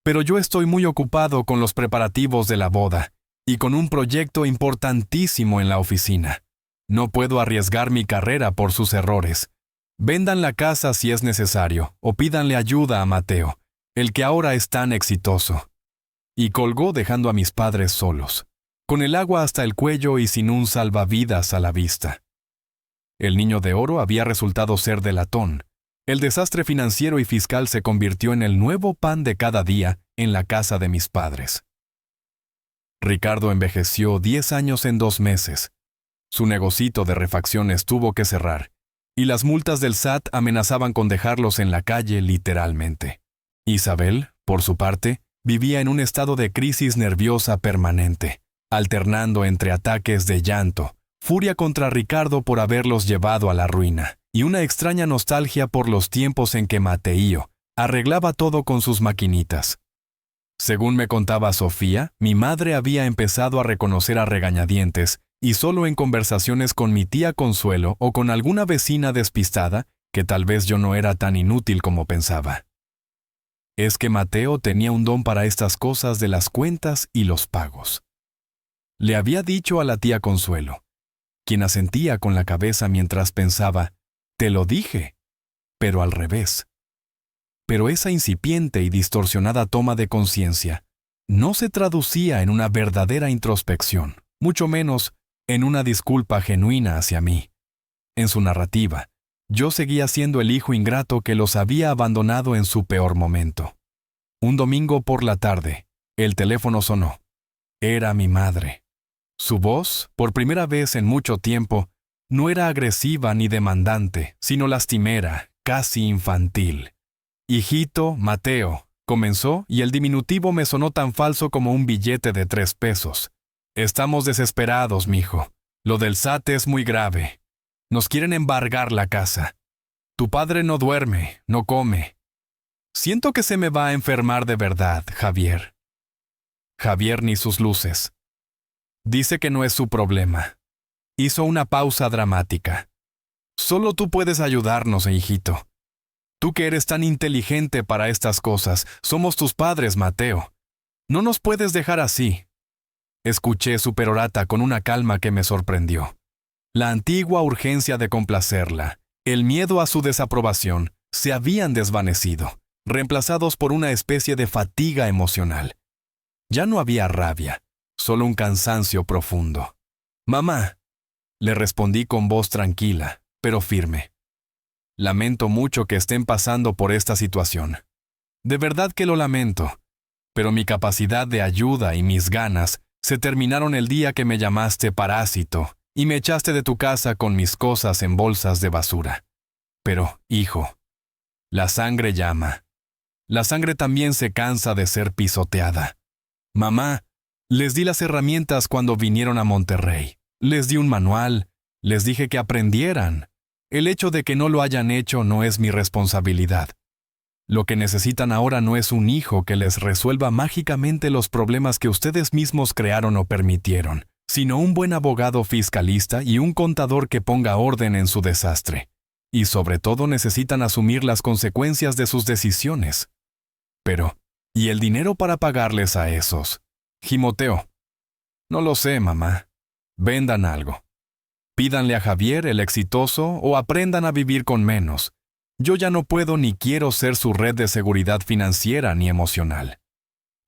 «Pero yo estoy muy ocupado con los preparativos de la boda y con un proyecto importantísimo en la oficina. No puedo arriesgar mi carrera por sus errores. Vendan la casa si es necesario o pídanle ayuda a Mateo, el que ahora es tan exitoso». Y colgó dejando a mis padres solos, con el agua hasta el cuello y sin un salvavidas a la vista. El niño de oro había resultado ser de latón. El desastre financiero y fiscal se convirtió en el nuevo pan de cada día en la casa de mis padres. Ricardo envejeció 10 años en 2 meses. Su negocito de refacciones tuvo que cerrar, y las multas del SAT amenazaban con dejarlos en la calle literalmente. Isabel, por su parte, vivía en un estado de crisis nerviosa permanente, alternando entre ataques de llanto, furia contra Ricardo por haberlos llevado a la ruina, y una extraña nostalgia por los tiempos en que Mateío arreglaba todo con sus maquinitas. Según me contaba Sofía, mi madre había empezado a reconocer a regañadientes, y solo en conversaciones con mi tía Consuelo o con alguna vecina despistada, que tal vez yo no era tan inútil como pensaba. Es que Mateo tenía un don para estas cosas de las cuentas y los pagos. Le había dicho a la tía Consuelo, quien asentía con la cabeza mientras pensaba: «Te lo dije», pero al revés. Pero esa incipiente y distorsionada toma de conciencia no se traducía en una verdadera introspección, mucho menos en una disculpa genuina hacia mí. En su narrativa, yo seguía siendo el hijo ingrato que los había abandonado en su peor momento. Un domingo por la tarde, el teléfono sonó. Era mi madre. Su voz, por primera vez en mucho tiempo, no era agresiva ni demandante, sino lastimera, casi infantil. «Hijito, Mateo», comenzó, y el diminutivo me sonó tan falso como un billete de 3 pesos. «Estamos desesperados, mijo. Lo del SAT es muy grave. Nos quieren embargar la casa. Tu padre no duerme, no come. Siento que se me va a enfermar de verdad, Javier». Javier ni sus luces. Dice que no es su problema. Hizo una pausa dramática. «Solo tú puedes ayudarnos, hijito. Tú que eres tan inteligente para estas cosas, somos tus padres, Mateo. No nos puedes dejar así». Escuché su perorata con una calma que me sorprendió. La antigua urgencia de complacerla, el miedo a su desaprobación, se habían desvanecido, reemplazados por una especie de fatiga emocional. Ya no había rabia, solo un cansancio profundo. «Mamá», le respondí con voz tranquila, pero firme. «Lamento mucho que estén pasando por esta situación. De verdad que lo lamento, pero mi capacidad de ayuda y mis ganas se terminaron el día que me llamaste parásito y me echaste de tu casa con mis cosas en bolsas de basura. Pero, hijo, la sangre llama. La sangre también se cansa de ser pisoteada. Mamá, les di las herramientas cuando vinieron a Monterrey. Les di un manual, les dije que aprendieran. El hecho de que no lo hayan hecho no es mi responsabilidad. Lo que necesitan ahora no es un hijo que les resuelva mágicamente los problemas que ustedes mismos crearon o permitieron, sino un buen abogado fiscalista y un contador que ponga orden en su desastre. Y sobre todo necesitan asumir las consecuencias de sus decisiones. Pero, ¿y el dinero para pagarles a esos? Gimoteo. No lo sé, mamá. Vendan algo. Pídanle a Javier el exitoso o aprendan a vivir con menos. Yo ya no puedo ni quiero ser su red de seguridad financiera ni emocional.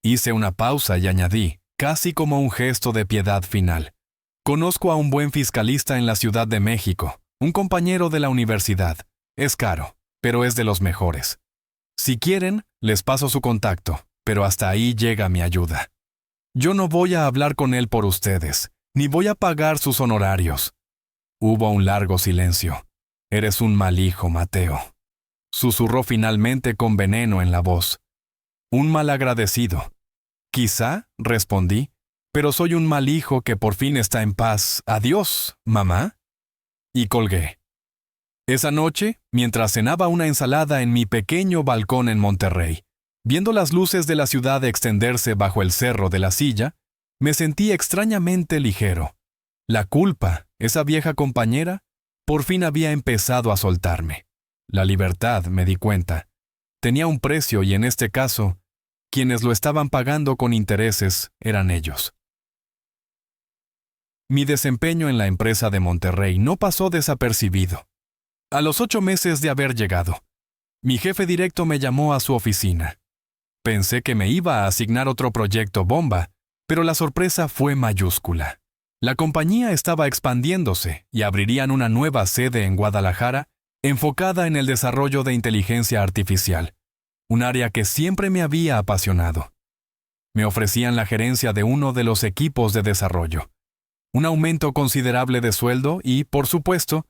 Hice una pausa y añadí, casi como un gesto de piedad final. Conozco a un buen fiscalista en la Ciudad de México, un compañero de la universidad. Es caro, pero es de los mejores. Si quieren, les paso su contacto, pero hasta ahí llega mi ayuda. Yo no voy a hablar con él por ustedes, ni voy a pagar sus honorarios. Hubo un largo silencio. Eres un mal hijo, Mateo. Susurró finalmente con veneno en la voz. Un malagradecido. Quizá, respondí, pero soy un mal hijo que por fin está en paz. Adiós, mamá. Y colgué. Esa noche, mientras cenaba una ensalada en mi pequeño balcón en Monterrey, viendo las luces de la ciudad extenderse bajo el cerro de la Silla, me sentí extrañamente ligero. La culpa, esa vieja compañera, por fin había empezado a soltarme. La libertad, me di cuenta, tenía un precio y en este caso, quienes lo estaban pagando con intereses eran ellos. Mi desempeño en la empresa de Monterrey no pasó desapercibido. A los 8 meses de haber llegado, mi jefe directo me llamó a su oficina. Pensé que me iba a asignar otro proyecto bomba, pero la sorpresa fue mayúscula. La compañía estaba expandiéndose y abrirían una nueva sede en Guadalajara enfocada en el desarrollo de inteligencia artificial, un área que siempre me había apasionado. Me ofrecían la gerencia de uno de los equipos de desarrollo, un aumento considerable de sueldo y, por supuesto,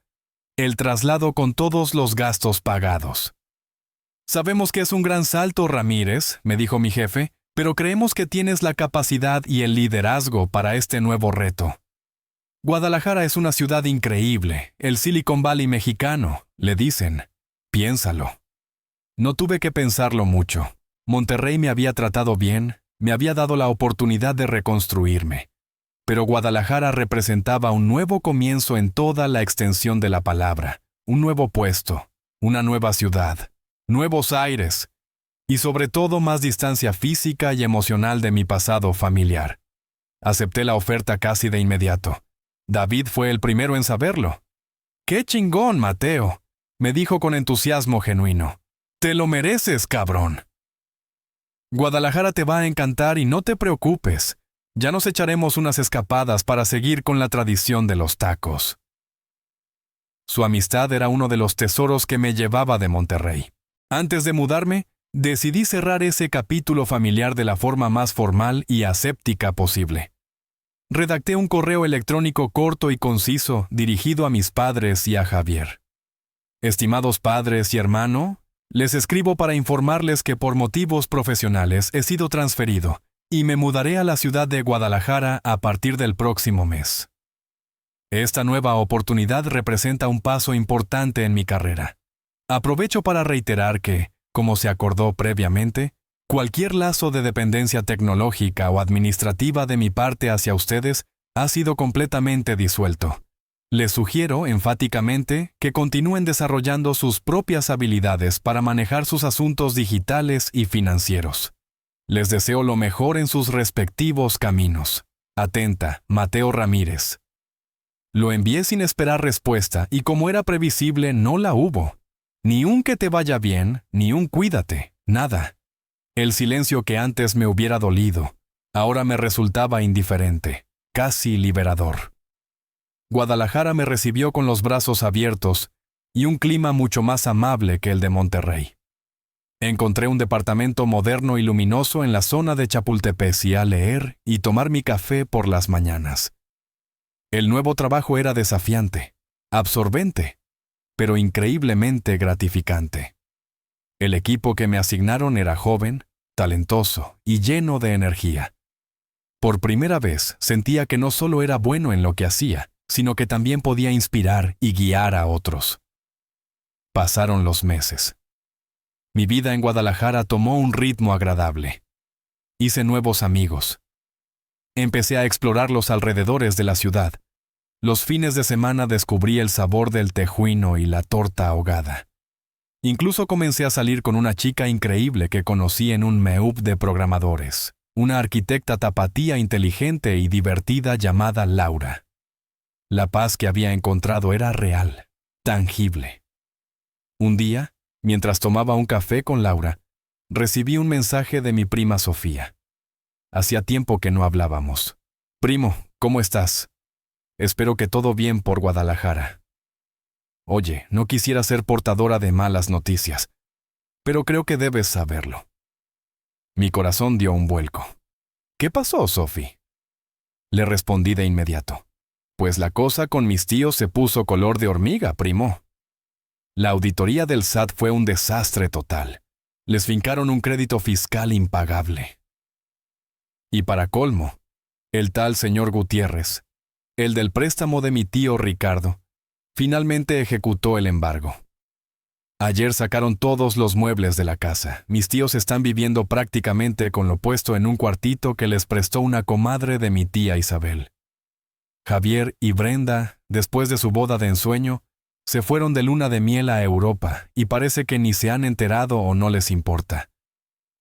el traslado con todos los gastos pagados. Sabemos que es un gran salto, Ramírez, me dijo mi jefe, pero creemos que tienes la capacidad y el liderazgo para este nuevo reto. Guadalajara es una ciudad increíble, el Silicon Valley mexicano, le dicen. Piénsalo. No tuve que pensarlo mucho. Monterrey me había tratado bien, me había dado la oportunidad de reconstruirme. Pero Guadalajara representaba un nuevo comienzo en toda la extensión de la palabra, un nuevo puesto, una nueva ciudad, nuevos aires, y sobre todo más distancia física y emocional de mi pasado familiar. Acepté la oferta casi de inmediato. David fue el primero en saberlo. ¡Qué chingón, Mateo!, me dijo con entusiasmo genuino. ¡Te lo mereces, cabrón! Guadalajara te va a encantar y no te preocupes. Ya nos echaremos unas escapadas para seguir con la tradición de los tacos. Su amistad era uno de los tesoros que me llevaba de Monterrey. Antes de mudarme, decidí cerrar ese capítulo familiar de la forma más formal y aséptica posible. Redacté un correo electrónico corto y conciso dirigido a mis padres y a Javier. Estimados padres y hermano, les escribo para informarles que por motivos profesionales he sido transferido y me mudaré a la ciudad de Guadalajara a partir del próximo mes. Esta nueva oportunidad representa un paso importante en mi carrera. Aprovecho para reiterar que, como se acordó previamente, cualquier lazo de dependencia tecnológica o administrativa de mi parte hacia ustedes ha sido completamente disuelto. Les sugiero enfáticamente que continúen desarrollando sus propias habilidades para manejar sus asuntos digitales y financieros. Les deseo lo mejor en sus respectivos caminos. Atenta, Mateo Ramírez. Lo envié sin esperar respuesta y como era previsible no la hubo. Ni un que te vaya bien, ni un cuídate, nada. El silencio que antes me hubiera dolido, ahora me resultaba indiferente, casi liberador. Guadalajara me recibió con los brazos abiertos y un clima mucho más amable que el de Monterrey. Encontré un departamento moderno y luminoso en la zona de Chapultepec y a leer y tomar mi café por las mañanas. El nuevo trabajo era desafiante, absorbente, pero increíblemente gratificante. El equipo que me asignaron era joven, talentoso y lleno de energía. Por primera vez sentía que no solo era bueno en lo que hacía, sino que también podía inspirar y guiar a otros. Pasaron los meses. Mi vida en Guadalajara tomó un ritmo agradable. Hice nuevos amigos. Empecé a explorar los alrededores de la ciudad. Los fines de semana descubrí el sabor del tejuino y la torta ahogada. Incluso comencé a salir con una chica increíble que conocí en un MEUP de programadores, una arquitecta tapatía inteligente y divertida llamada Laura. La paz que había encontrado era real, tangible. Un día, mientras tomaba un café con Laura, recibí un mensaje de mi prima Sofía. Hacía tiempo que no hablábamos. Primo, ¿cómo estás? Espero que todo bien por Guadalajara. Oye, no quisiera ser portadora de malas noticias, pero creo que debes saberlo. Mi corazón dio un vuelco. ¿Qué pasó, Sophie? Le respondí de inmediato. Pues la cosa con mis tíos se puso color de hormiga, primo. La auditoría del SAT fue un desastre total. Les fincaron un crédito fiscal impagable. Y para colmo, el tal señor Gutiérrez, el del préstamo de mi tío Ricardo, finalmente ejecutó el embargo. Ayer sacaron todos los muebles de la casa. Mis tíos están viviendo prácticamente con lo puesto en un cuartito que les prestó una comadre de mi tía Isabel. Javier y Brenda, después de su boda de ensueño, se fueron de luna de miel a Europa y parece que ni se han enterado o no les importa.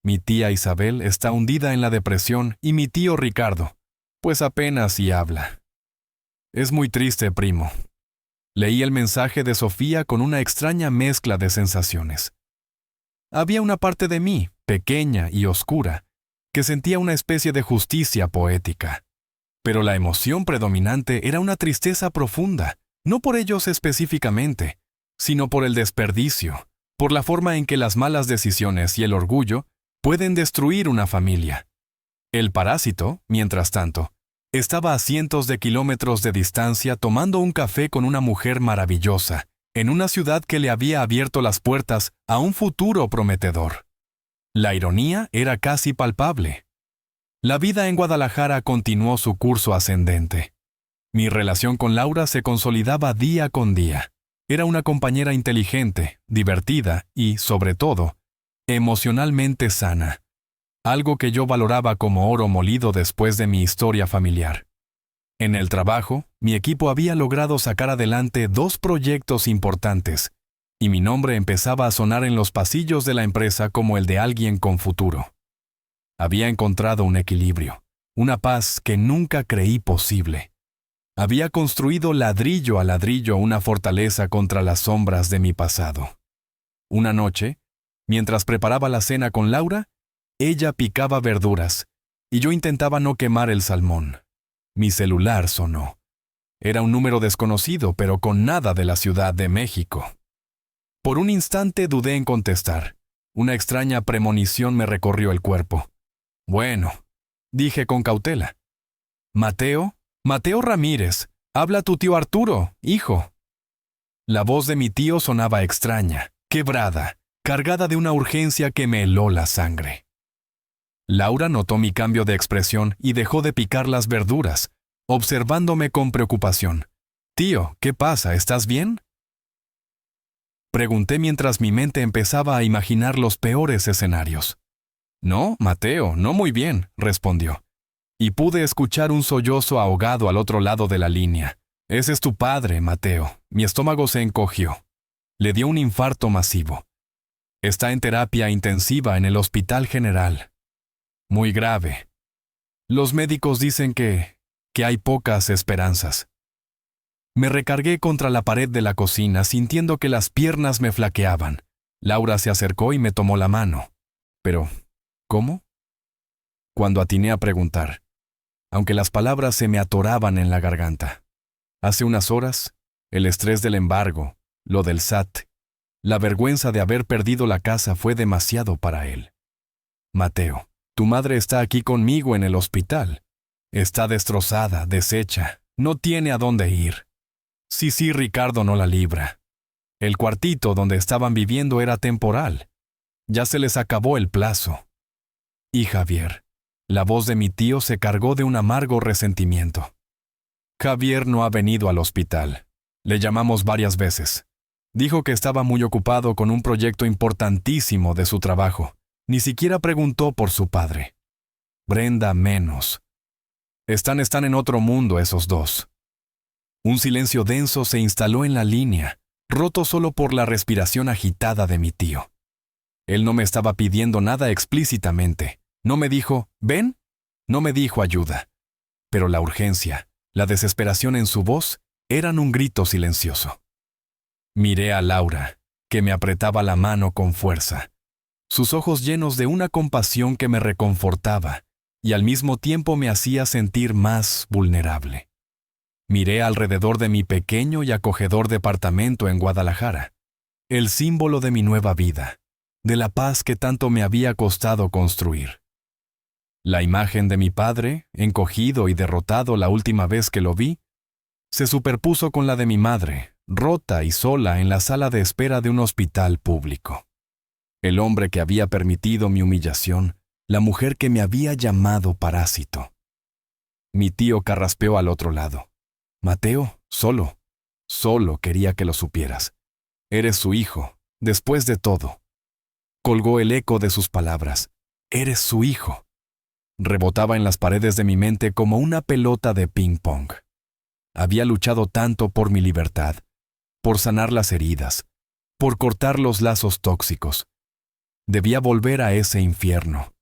Mi tía Isabel está hundida en la depresión y mi tío Ricardo, pues apenas si habla. Es muy triste, primo. Leí el mensaje de Sofía con una extraña mezcla de sensaciones. Había una parte de mí, pequeña y oscura, que sentía una especie de justicia poética. Pero la emoción predominante era una tristeza profunda, no por ellos específicamente, sino por el desperdicio, por la forma en que las malas decisiones y el orgullo pueden destruir una familia. El parásito, mientras tanto, estaba a cientos de kilómetros de distancia tomando un café con una mujer maravillosa, en una ciudad que le había abierto las puertas a un futuro prometedor. La ironía era casi palpable. La vida en Guadalajara continuó su curso ascendente. Mi relación con Laura se consolidaba día con día. Era una compañera inteligente, divertida y, sobre todo, emocionalmente sana. Algo que yo valoraba como oro molido después de mi historia familiar. En el trabajo, mi equipo había logrado sacar adelante 2 proyectos importantes, y mi nombre empezaba a sonar en los pasillos de la empresa como el de alguien con futuro. Había encontrado un equilibrio, una paz que nunca creí posible. Había construido ladrillo a ladrillo una fortaleza contra las sombras de mi pasado. Una noche, mientras preparaba la cena con Laura, ella picaba verduras, y yo intentaba no quemar el salmón. Mi celular sonó. Era un número desconocido, pero con nada de la Ciudad de México. Por un instante dudé en contestar. Una extraña premonición me recorrió el cuerpo. Bueno, dije con cautela. Mateo Ramírez, habla tu tío Arturo, hijo. La voz de mi tío sonaba extraña, quebrada, cargada de una urgencia que me heló la sangre. Laura notó mi cambio de expresión y dejó de picar las verduras, observándome con preocupación. Tío, ¿qué pasa? ¿Estás bien? Pregunté mientras mi mente empezaba a imaginar los peores escenarios. No, Mateo, no muy bien, respondió. Y pude escuchar un sollozo ahogado al otro lado de la línea. Ese es tu padre, Mateo. Mi estómago se encogió. Le dio un infarto masivo. Está en terapia intensiva en el Hospital General. Muy grave. Los médicos dicen que hay pocas esperanzas. Me recargué contra la pared de la cocina sintiendo que las piernas me flaqueaban. Laura se acercó y me tomó la mano. Pero, ¿cómo? Cuando atiné a preguntar, aunque las palabras se me atoraban en la garganta. Hace unas horas, el estrés del embargo, lo del SAT, La vergüenza de haber perdido la casa fue demasiado para él. Mateo, tu madre está aquí conmigo en el hospital. Está destrozada, deshecha, no tiene a dónde ir. Sí, Ricardo no la libra. El cuartito donde estaban viviendo era temporal. Ya se les acabó el plazo. Y Javier, la voz de mi tío se cargó de un amargo resentimiento. Javier no ha venido al hospital. Le llamamos varias veces. Dijo que estaba muy ocupado con un proyecto importantísimo de su trabajo. Ni siquiera preguntó por su padre. Brenda menos. Están en otro mundo esos dos. Un silencio denso se instaló en la línea, roto solo por la respiración agitada de mi tío. Él no me estaba pidiendo nada explícitamente. No me dijo, ven, no me dijo ayuda. Pero la urgencia, la desesperación en su voz, eran un grito silencioso. Miré a Laura, que me apretaba la mano con fuerza. Sus ojos llenos de una compasión que me reconfortaba y al mismo tiempo me hacía sentir más vulnerable. Miré alrededor de mi pequeño y acogedor departamento en Guadalajara, el símbolo de mi nueva vida, de la paz que tanto me había costado construir. La imagen de mi padre, encogido y derrotado la última vez que lo vi, se superpuso con la de mi madre, rota y sola en la sala de espera de un hospital público. El hombre que había permitido mi humillación, la mujer que me había llamado parásito. Mi tío carraspeó al otro lado. Mateo, solo quería que lo supieras. Eres su hijo, después de todo. Colgó el eco de sus palabras. Eres su hijo. Rebotaba en las paredes de mi mente como una pelota de ping-pong. Había luchado tanto por mi libertad, por sanar las heridas, por cortar los lazos tóxicos. Debía volver a ese infierno,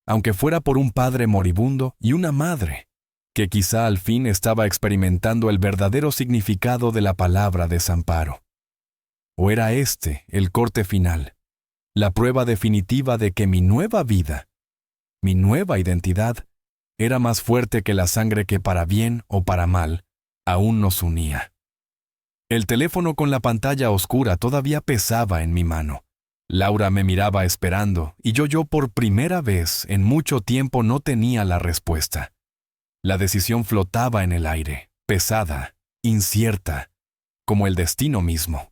aunque fuera por un padre moribundo y una madre, que quizá al fin estaba experimentando el verdadero significado de la palabra desamparo. ¿O era este el corte final, la prueba definitiva de que mi nueva vida, mi nueva identidad, era más fuerte que la sangre que para bien o para mal aún nos unía? El teléfono con la pantalla oscura todavía pesaba en mi mano. Laura me miraba esperando y yo por primera vez en mucho tiempo no tenía la respuesta. La decisión flotaba en el aire, pesada, incierta, como el destino mismo.